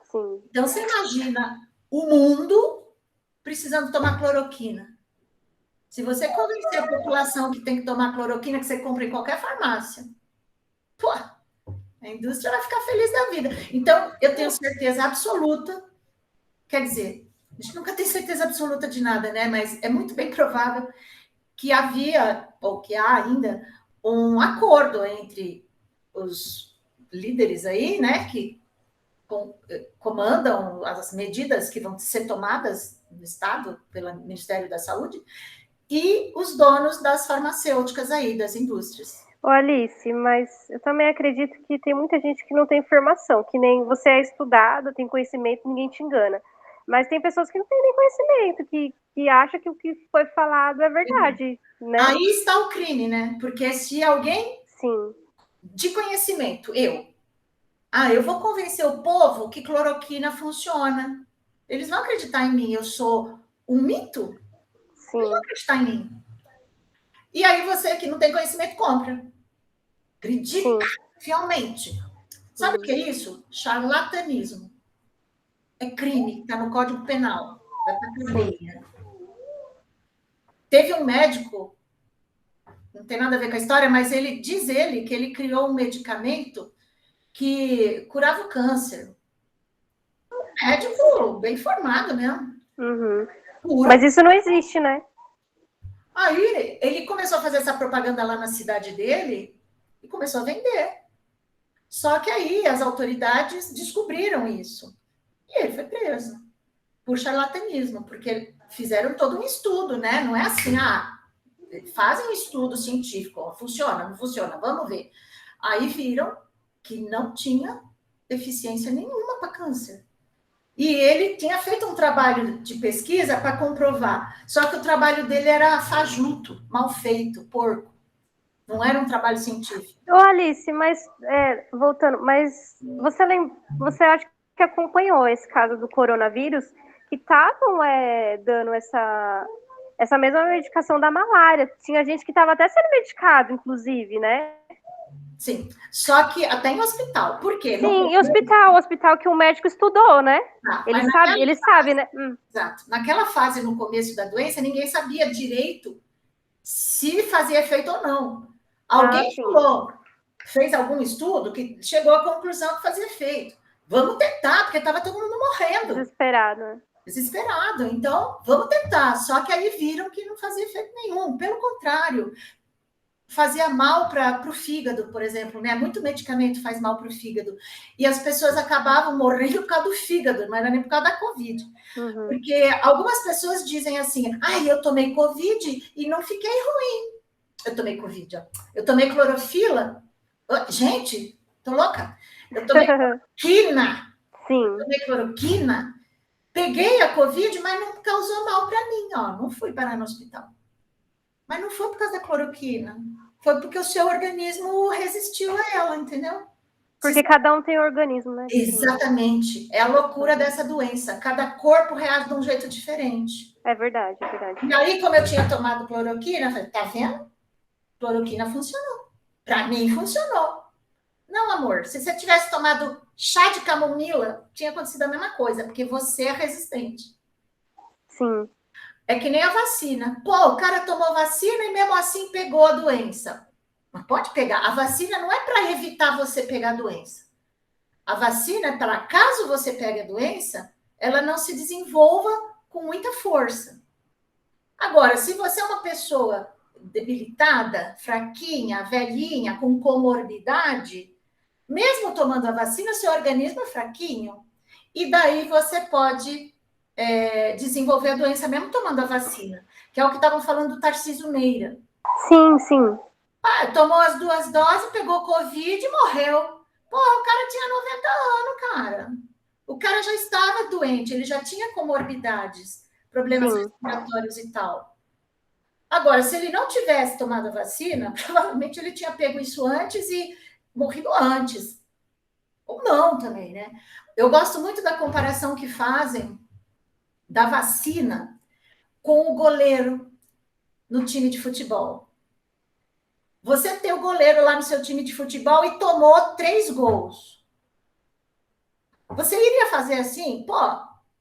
Sim. Então, você imagina o mundo precisando tomar cloroquina. Se você convencer a população que tem que tomar cloroquina, que você compra em qualquer farmácia, pô, a indústria vai ficar feliz da vida. Então, eu tenho certeza absoluta, quer dizer, a gente nunca tem certeza absoluta de nada, né? Mas é muito bem provável que havia, ou que há ainda, um acordo entre os líderes aí, né, que comandam as medidas que vão ser tomadas no Estado, pelo Ministério da Saúde, e os donos das farmacêuticas aí, das indústrias. Ô, Alice, mas eu também acredito que tem muita gente que não tem informação, que nem você é estudado, tem conhecimento, ninguém te engana. Mas tem pessoas que não têm nem conhecimento, que acham que o que foi falado é verdade, né? Aí está o crime, né? Porque se alguém Sim. de conhecimento, eu vou convencer o povo que cloroquina funciona. Eles vão acreditar em mim, eu sou um mito? Sim. Eles vão acreditar em mim. E aí você que não tem conhecimento, compra. Acredita fielmente. Sabe o que é isso? Charlatanismo. É crime, está no Código Penal. Vai para cadeia. Teve um médico, não tem nada a ver com a história, mas diz que ele criou um medicamento que curava o câncer. Um médico bem formado mesmo. Uhum. Mas isso não existe, né? Aí ele começou a fazer essa propaganda lá na cidade dele e começou a vender. Só que aí as autoridades descobriram isso. E ele foi preso por charlatanismo, porque fizeram todo um estudo, né? Não é assim, fazem um estudo científico, ó, funciona, não funciona, vamos ver. Aí viram que não tinha deficiência nenhuma para câncer. E ele tinha feito um trabalho de pesquisa para comprovar. Só que o trabalho dele era fajuto, mal feito, porco. Não era um trabalho científico. Ô, Alice, mas voltando, mas você acha que acompanhou esse caso do coronavírus, que estavam dando essa mesma medicação da malária? Tinha gente que estava até sendo medicado, inclusive, né? Sim, só que até em hospital. Por quê? Sim, e hospital que o médico estudou, né? Ele sabe, né? Exato. Naquela fase, no começo da doença, ninguém sabia direito se fazia efeito ou não. Alguém fez algum estudo que chegou à conclusão que fazia efeito. Vamos tentar, porque estava todo mundo morrendo. Desesperado. Então, vamos tentar. Só que aí viram que não fazia efeito nenhum. Pelo contrário, fazia mal para o fígado, por exemplo, né? Muito medicamento faz mal para o fígado. E as pessoas acabavam morrendo por causa do fígado, não era nem por causa da Covid. Uhum. Porque algumas pessoas dizem assim, eu tomei Covid e não fiquei ruim. Eu tomei Covid, ó. Eu tomei clorofila. Gente, tô louca. Eu tomei cloroquina. Sim. Eu tomei cloroquina. Peguei a Covid, mas não causou mal para mim, ó. Não fui parar no hospital. Mas não foi por causa da cloroquina. Foi porque o seu organismo resistiu a ela, entendeu? Porque cada um tem um organismo, né? Exatamente. É a loucura dessa doença. Cada corpo reage de um jeito diferente. É verdade, é verdade. E aí, como eu tinha tomado cloroquina, eu falei, tá vendo? Cloroquina funcionou. Para mim, funcionou. Não, amor, se você tivesse tomado chá de camomila, tinha acontecido a mesma coisa, porque você é resistente. Sim. É que nem a vacina. Pô, o cara tomou vacina e mesmo assim pegou a doença. Mas pode pegar. A vacina não é para evitar você pegar a doença. A vacina é para, caso você pegue a doença, ela não se desenvolva com muita força. Agora, se você é uma pessoa debilitada, fraquinha, velhinha, com comorbidade, mesmo tomando a vacina, seu organismo é fraquinho. E daí você pode desenvolver a doença mesmo tomando a vacina, que é o que estavam falando do Tarcísio Meira. Sim, sim. Ah, tomou as 2 doses, pegou Covid e morreu. Porra, o cara tinha 90 anos, cara. O cara já estava doente, ele já tinha comorbidades, problemas Sim. respiratórios e tal. Agora, se ele não tivesse tomado a vacina, provavelmente ele tinha pego isso antes e morrido antes. Ou não também, né? Eu gosto muito da comparação que fazem da vacina com o goleiro no time de futebol. Você tem o goleiro lá no seu time de futebol e tomou 3 gols. Você iria fazer assim? Pô,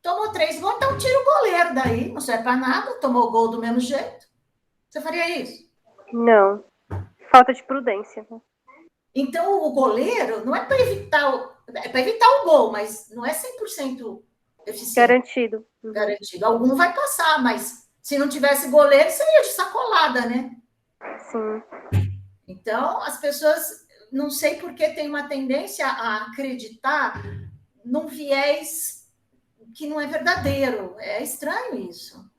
tomou 3 gols, então tira o goleiro daí. Não serve para nada, tomou gol do mesmo jeito. Você faria isso? Não. Falta de prudência. Então, o goleiro não é para evitar é para evitar o gol, mas não é 100% eficiente. Garantido. Garantido. Algum vai passar, mas se não tivesse goleiro, seria de sacolada, né? Sim. Então, as pessoas, não sei por que tem uma tendência a acreditar num viés que não é verdadeiro. É estranho isso.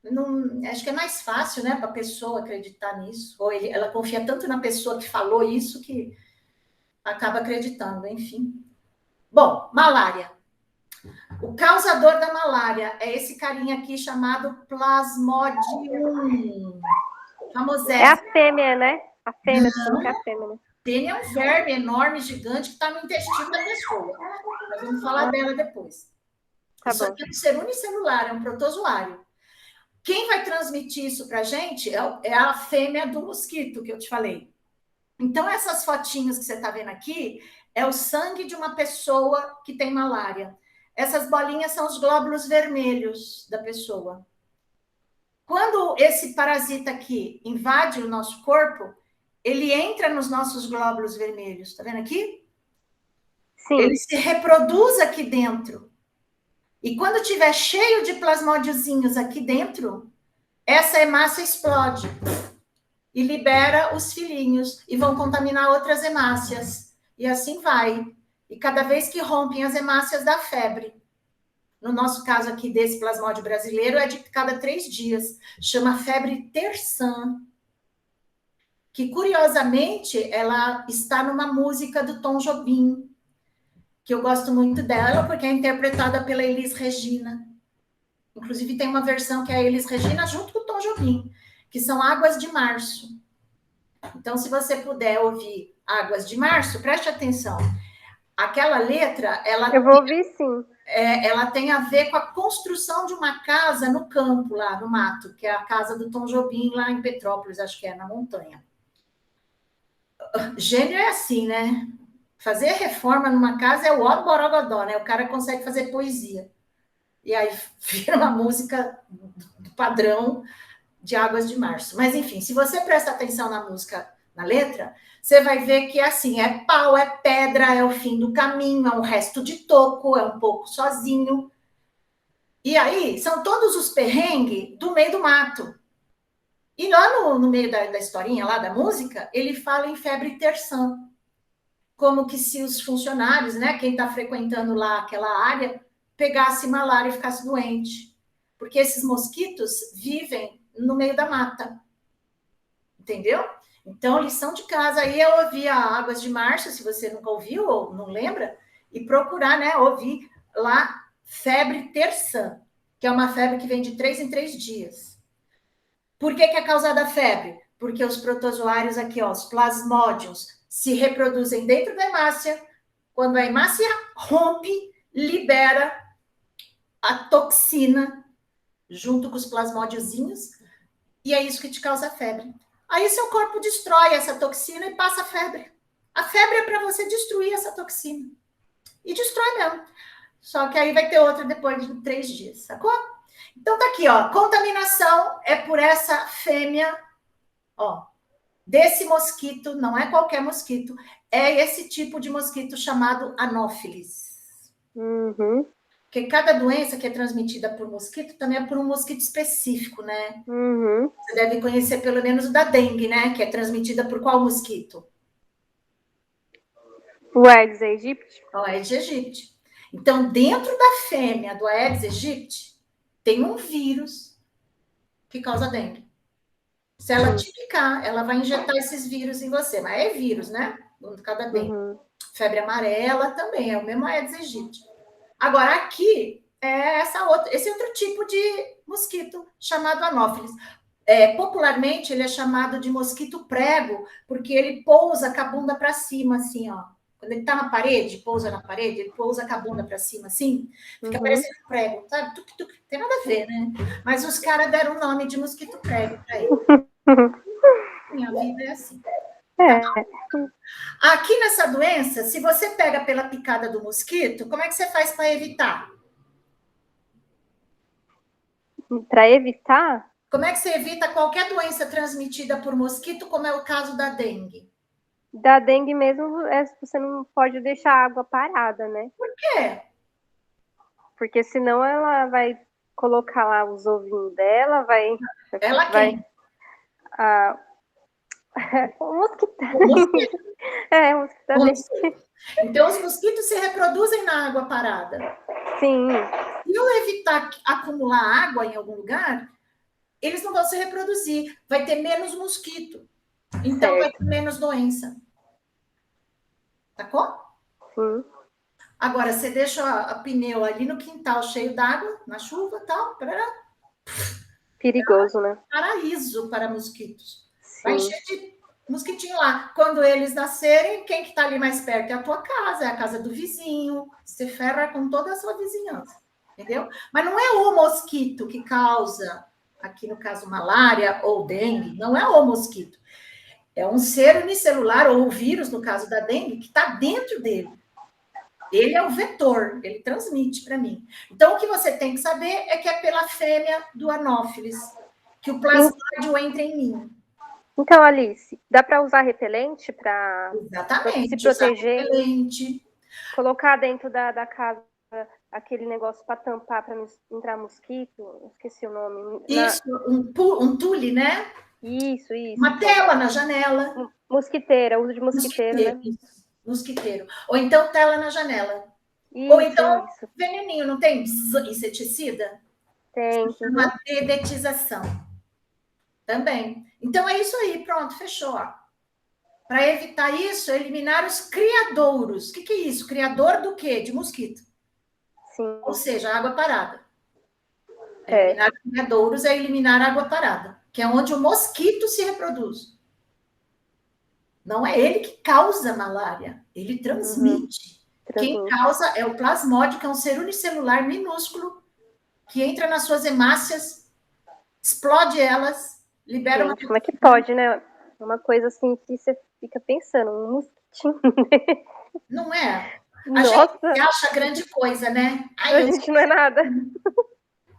Não, acho que é mais fácil, né, para a pessoa acreditar nisso. Ou ela confia tanto na pessoa que falou isso que acaba acreditando, enfim. Bom, malária. O causador da malária é esse carinha aqui chamado Plasmodium. É a Famosésimo. fêmea, né? A fêmea, tudo que é a fêmea, né? Pênia é um verme enorme, gigante, que está no intestino da pessoa. Nós vamos falar dela depois. Tá Isso bom. aqui é um ser unicelular, é um protozoário. Quem vai transmitir isso para a gente é a fêmea do mosquito, que eu te falei. Então, essas fotinhas que você está vendo aqui é o sangue de uma pessoa que tem malária. Essas bolinhas são os glóbulos vermelhos da pessoa. Quando esse parasita aqui invade o nosso corpo, ele entra nos nossos glóbulos vermelhos. Está vendo aqui? Sim. Ele se reproduz aqui dentro. E quando tiver cheio de plasmódiozinhos aqui dentro, essa hemácia explode e libera os filhinhos e vão contaminar outras hemácias. E assim vai. E cada vez que rompem as hemácias da febre, no nosso caso aqui desse plasmódio brasileiro, é de cada 3 dias. Chama febre terçã, que curiosamente ela está numa música do Tom Jobim, que eu gosto muito dela, porque é interpretada pela Elis Regina. Inclusive tem uma versão que é a Elis Regina junto com o Tom Jobim, que são Águas de Março. Então, se você puder ouvir Águas de Março, preste atenção. Aquela letra, eu vou ouvir sim. Ela tem a ver com a construção de uma casa no campo, lá no mato, que é a casa do Tom Jobim, lá em Petrópolis, acho que é, na montanha. Gênio é assim, né? Fazer reforma numa casa é o ó borogodó, né? O cara consegue fazer poesia. E aí vira uma música do padrão de Águas de Março. Mas, enfim, se você presta atenção na música, na letra, você vai ver que, assim, é pau, é pedra, é o fim do caminho, é um resto de toco, é um pouco sozinho. E aí, são todos os perrengues do meio do mato. E lá no meio da historinha, lá da música, ele fala em febre terçã. Como que se os funcionários, né, quem está frequentando lá aquela área, pegasse malária e ficasse doente. Porque esses mosquitos vivem no meio da mata. Entendeu? Então, lição de casa aí é ouvir a Águas de Março, se você nunca ouviu ou não lembra, e procurar, né, ouvir lá febre terçã, que é uma febre que vem de 3 em 3 dias. Por que é causada a febre? Porque os protozoários aqui, ó, os plasmódios, se reproduzem dentro da hemácia. Quando a hemácia rompe, libera a toxina junto com os plasmódiozinhos, e é isso que te causa febre. Aí seu corpo destrói essa toxina e passa a febre. A febre é para você destruir essa toxina. E destrói mesmo. Só que aí vai ter outra depois de 3 dias, sacou? Então tá aqui, ó. Contaminação é por essa fêmea, ó, desse mosquito, não é qualquer mosquito, é esse tipo de mosquito chamado Anopheles. Uhum. Porque cada doença que é transmitida por mosquito também é por um mosquito específico, né? Uhum. Você deve conhecer pelo menos o da dengue, né? Que é transmitida por qual mosquito? O Aedes aegypti? O Aedes aegypti. Então, dentro da fêmea do Aedes aegypti, tem um vírus que causa dengue. Se ela te picar, ela vai injetar esses vírus em você. Mas é vírus, né? Cada dengue. Uhum. Febre amarela também, é o mesmo Aedes aegypti. Agora, aqui é esse outro tipo de mosquito chamado Anopheles. Popularmente, ele é chamado de mosquito prego, porque ele pousa com a bunda para cima, assim, ó. Quando ele está na parede, pousa na parede, ele pousa com a bunda para cima, assim, fica parecendo um prego, sabe? Tem nada a ver, né? Mas os caras deram o nome de mosquito prego para ele. Minha vida é assim. É. Aqui nessa doença, se você pega pela picada do mosquito, como é que você faz para evitar? Para evitar, Como é que você evita qualquer doença transmitida por mosquito, como é o caso da dengue? da dengue mesmo, você não pode deixar a água parada, né? Por quê? Porque senão ela vai colocar lá os ovinhos dela, vai. Ela quem? A, o mosquito. O mosquito. O mosquito da dengue. Então, os mosquitos se reproduzem na água parada. Sim. Se eu evitar acumular água em algum lugar, eles não vão se reproduzir. Vai ter menos mosquito. Então, certo. vai ter menos doença. Sacou? Sim. Agora, você deixa a pneu ali no quintal cheio d'água, na chuva e tal. Perigoso, né? Paraíso para mosquitos. Sim. Vai encher de mosquitinho lá. Quando eles nascerem, quem que está ali mais perto é a tua casa, é a casa do vizinho. Você ferra com toda a sua vizinhança. Entendeu? Mas não é o mosquito que causa, aqui no caso, malária ou dengue. Não é o mosquito. É um ser unicelular, ou o vírus, no caso da dengue, que está dentro dele. Ele é o vetor, ele transmite para mim. Então, o que você tem que saber é que é pela fêmea do Anopheles que o plasmódio entra em mim. Então, Alice, dá para usar repelente para se proteger? Repelente. Colocar dentro da casa aquele negócio para tampar, para não entrar mosquito? Esqueci o nome. Isso, um tule, né? Isso. Uma tela na janela. Mosquiteira, uso de mosquiteiro, né? Isso. Mosquiteiro. Ou então tela na janela. Isso, ou então isso. Veneninho, não tem inseticida? Tem. Uma dedetização. Também. Então é isso aí, pronto, fechou. Para evitar isso, eliminar os criadouros. O que é isso? Criador do quê? De mosquito. Sim. Ou seja, água parada. Eliminar criadouros é eliminar água parada, que é onde o mosquito se reproduz. Não é ele que causa malária, ele transmite. Quem causa é o plasmódio, que é um ser unicelular minúsculo, que entra nas suas hemácias, explode elas, libera uma... Como é que pode, né? Uma coisa assim que você fica pensando, um mosquitinho. Não é? Nossa. Gente acha grande coisa, né? Ai, a gente não é nada.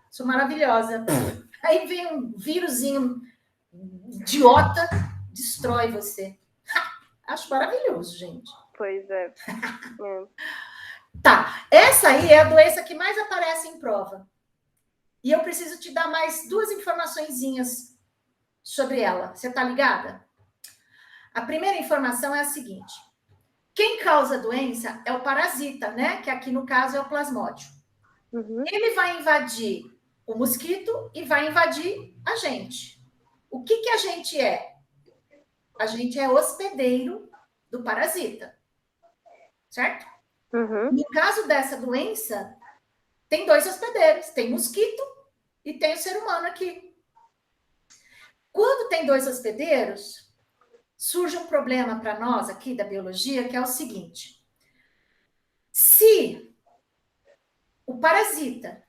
Sou maravilhosa. Aí vem um vírusinho idiota, destrói você. Acho maravilhoso, gente. Pois é. Tá, essa aí é a doença que mais aparece em prova. E eu preciso te dar mais 2 informaçõezinhas sobre ela. Você tá ligada? A primeira informação é a seguinte. Quem causa a doença é o parasita, né? Que aqui no caso é o plasmódio. Ele vai invadir o mosquito e vai invadir a gente. O que a gente é? A gente é hospedeiro do parasita. Certo? No caso dessa doença, tem 2 hospedeiros. Tem mosquito e tem o ser humano aqui. Quando tem 2 hospedeiros, surge um problema para nós aqui da biologia, que é o seguinte. Se o parasita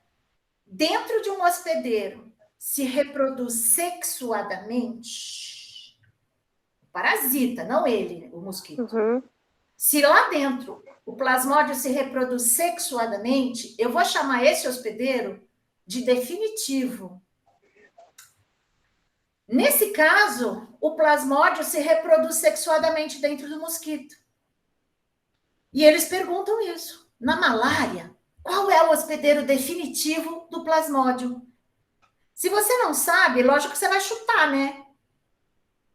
dentro de um hospedeiro se reproduz sexuadamente, parasita, não ele, o mosquito. Uhum. Se lá dentro o plasmódio se reproduz sexuadamente, eu vou chamar esse hospedeiro de definitivo. Nesse caso, o plasmódio se reproduz sexuadamente dentro do mosquito. E eles perguntam isso. Na malária, qual é o hospedeiro definitivo do plasmódio? Se você não sabe, lógico que você vai chutar, né?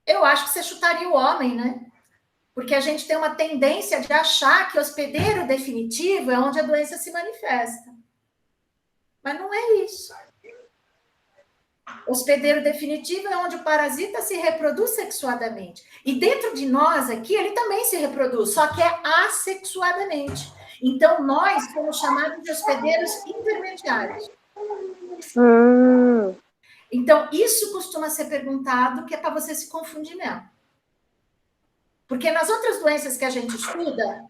Eu acho que você chutaria o homem, né? Porque a gente tem uma tendência de achar que o hospedeiro definitivo é onde a doença se manifesta. Mas não é isso. O hospedeiro definitivo é onde o parasita se reproduz sexuadamente. E dentro de nós aqui, ele também se reproduz, só que é assexuadamente. Então, nós somos chamados de hospedeiros intermediários. Então, isso costuma ser perguntado, que é para você se confundir mesmo. Porque nas outras doenças que a gente estuda,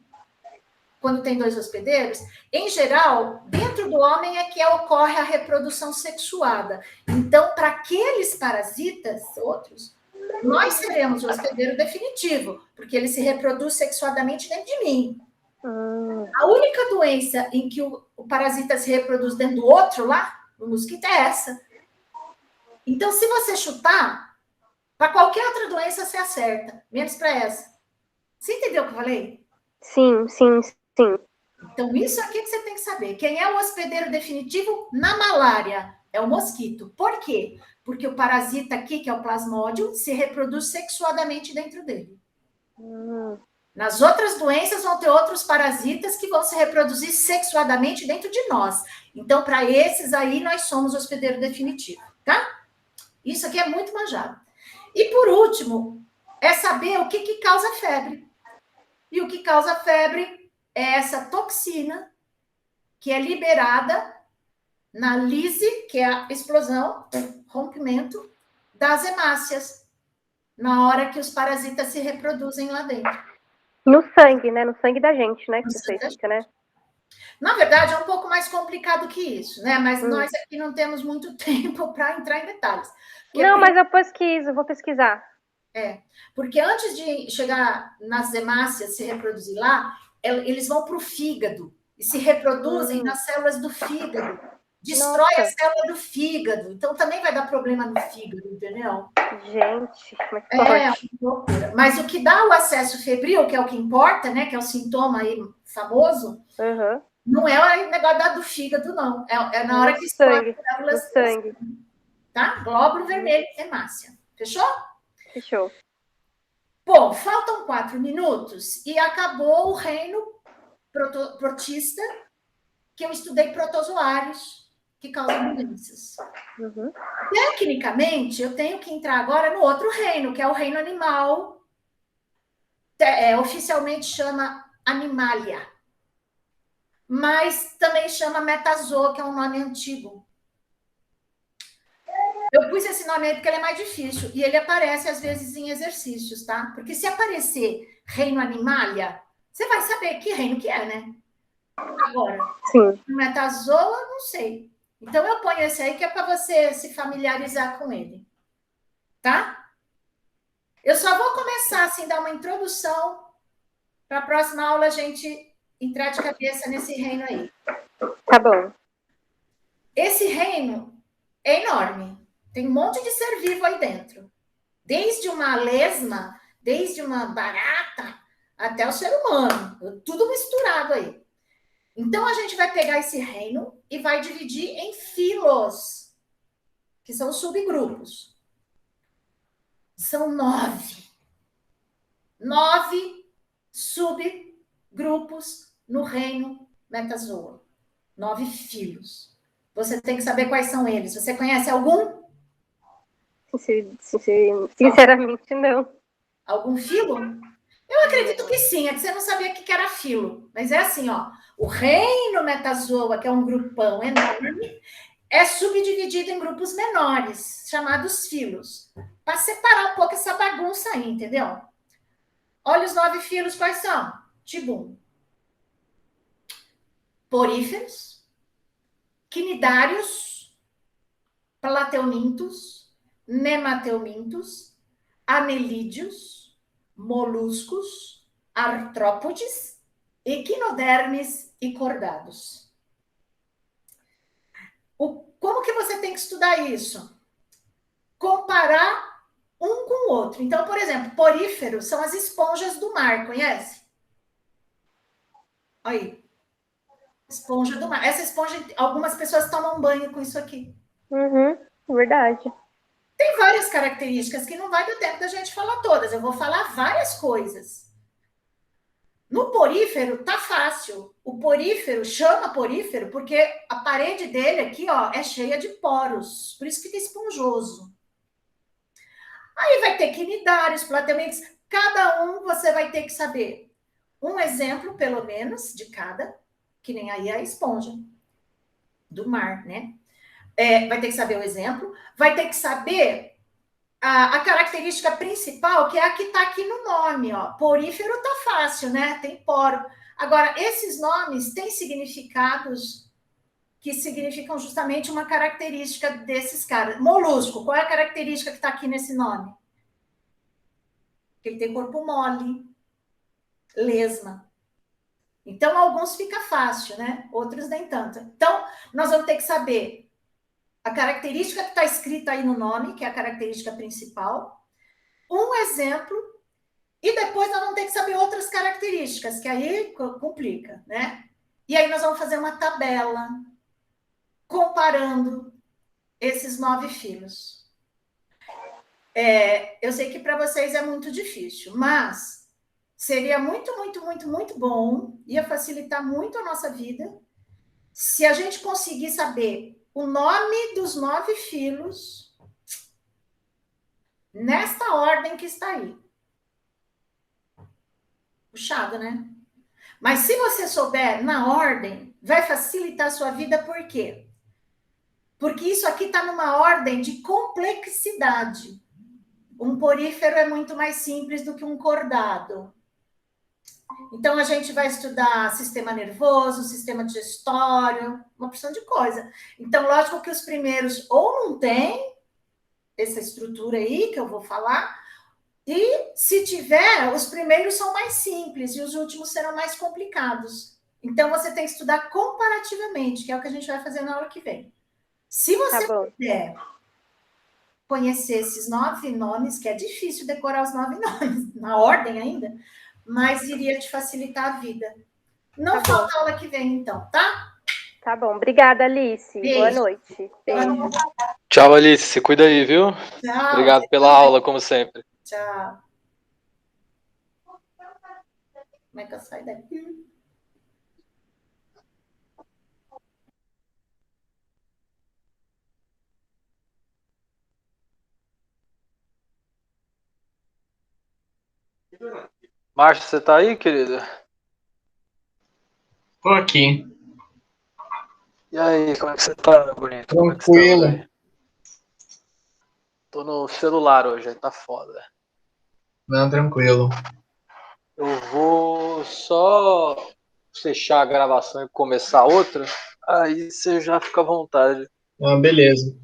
quando tem 2 hospedeiros, em geral, dentro do homem é que ocorre a reprodução sexuada. Então, para aqueles parasitas, outros, nós seremos o hospedeiro definitivo, porque ele se reproduz sexuadamente dentro de mim. A única doença em que o parasita se reproduz dentro do outro lá, no mosquito, é essa. Então, se você chutar, para qualquer outra doença você acerta, menos para essa. Você entendeu o que eu falei? Sim. Então, isso aqui que você tem que saber. Quem é o hospedeiro definitivo na malária? É o mosquito. Por quê? Porque o parasita aqui, que é o plasmódio, se reproduz sexuadamente dentro dele. Nas outras doenças vão ter outros parasitas que vão se reproduzir sexuadamente dentro de nós. Então, para esses aí, nós somos o hospedeiro definitivo, tá? Isso aqui é muito manjado. E, por último, é saber o que causa febre. E o que causa febre é essa toxina que é liberada na lise, que é a explosão, rompimento das hemácias, na hora que os parasitas se reproduzem lá dentro. No sangue, né? No sangue da gente, né? Que você explica, né? Na verdade, é um pouco mais complicado que isso, né? Mas nós aqui não temos muito tempo para entrar em detalhes. Não, mas eu pesquiso, vou pesquisar. Porque antes de chegar nas hemácias, se reproduzir lá, eles vão para o fígado e se reproduzem nas células do fígado. Destrói a célula do fígado. Então, também vai dar problema no fígado, entendeu? Gente, como é que pode? Loucura. Mas o que dá o acesso febril, que é o que importa, né? Que é o sintoma aí famoso, não é o negócio do fígado, não. É na hora que explode as células do sangue. Tá? Glóbulo vermelho, hemácia. Fechou? Fechou. Bom, faltam 4 minutos e acabou o reino protista, que eu estudei protozoários que causam doenças. Tecnicamente, eu tenho que entrar agora no outro reino, que é o reino animal. Oficialmente chama Animalia. Mas também chama Metazoa, que é um nome antigo. Eu pus esse nome aí porque ele é mais difícil. E ele aparece, às vezes, em exercícios, tá? Porque se aparecer reino Animalia, você vai saber que reino que é, né? Agora, Metazoa, não sei. Então, eu ponho esse aí que é para você se familiarizar com ele. Tá? Eu só vou começar, assim, dar uma introdução para a próxima aula a gente entrar de cabeça nesse reino aí. Tá bom. Esse reino é enorme. Tem um monte de ser vivo aí dentro. Desde uma lesma, desde uma barata, até o ser humano. Tudo misturado aí. Então, a gente vai pegar esse reino e vai dividir em filos, que são subgrupos. São 9. 9 subgrupos no reino Metazoa. 9 filos. Você tem que saber quais são eles. Você conhece algum? Sinceramente, não. Algum filo? Eu acredito que sim, é que você não sabia o que era filo. Mas é assim, ó. O reino Metazoa, que é um grupão enorme, é subdividido em grupos menores, chamados filos. Para separar um pouco essa bagunça aí, entendeu? Olha os 9 filos, quais são? Tibum. Poríferos, quinidários, plateumintos, nemateumintos, anelídeos, moluscos, artrópodes, equinodermes e cordados. Como que você tem que estudar isso? Comparar um com o outro. Então, por exemplo, poríferos são as esponjas do mar, conhece? Aí. Esponja do mar. Essa esponja, algumas pessoas tomam banho com isso aqui. Uhum, verdade. Tem várias características que não vai dar tempo da gente falar todas. Eu vou falar várias coisas. No porífero, tá fácil. O porífero chama porífero porque a parede dele aqui, ó, é cheia de poros. Por isso que fica esponjoso. Aí vai ter quinidários, plateumintos. Cada um você vai ter que saber um exemplo, pelo menos, de cada, que nem aí a esponja do mar, né? Vai ter que saber o exemplo, vai ter que saber a característica principal, que é a que está aqui no nome, ó. Porífero tá fácil, né? Tem poro. Agora, esses nomes têm significados que significam justamente uma característica desses caras. Molusco, qual é a característica que está aqui nesse nome? Que ele tem corpo mole, lesma. Então, alguns fica fácil, né? Outros nem tanto. Então, nós vamos ter que saber a característica que está escrita aí no nome, que é a característica principal, um exemplo, e depois nós vamos ter que saber outras características, que aí complica, né? E aí nós vamos fazer uma tabela comparando esses 9 filhos. Eu sei que para vocês é muito difícil, mas seria muito, muito, muito, muito bom, ia facilitar muito a nossa vida, se a gente conseguir saber o nome dos 9 filhos nesta ordem que está aí. Puxado, né? Mas se você souber na ordem, vai facilitar a sua vida, por quê? Porque isso aqui está numa ordem de complexidade. Um porífero é muito mais simples do que um cordado. Então, a gente vai estudar sistema nervoso, sistema digestório, uma porção de coisa. Então, lógico que os primeiros ou não tem essa estrutura aí que eu vou falar, e se tiver, os primeiros são mais simples e os últimos serão mais complicados. Então, você tem que estudar comparativamente, que é o que a gente vai fazer na aula que vem. Se você puder conhecer esses 9 nomes, que é difícil decorar os 9 nomes, na ordem ainda, mas iria te facilitar a vida. Não falta aula que vem, então, tá? Tá bom. Obrigada, Alice. Beijo. Boa noite. Beijo. Tchau, Alice. Se cuida aí, viu? Tchau. Obrigado pela aula, como sempre. Tchau. Como é que eu saio daqui? Márcio, você tá aí, querida? Tô aqui. E aí, como é que você tá, meu bonito? Tranquilo. Como é que tô no celular hoje, aí tá foda. Não, tranquilo. Eu vou só fechar a gravação e começar outra, aí você já fica à vontade. Ah, beleza.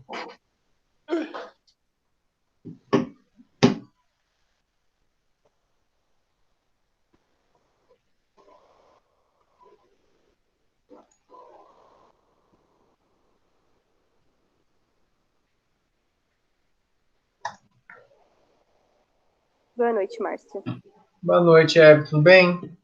Boa noite, Márcio. Boa noite, Hebe. Tudo bem?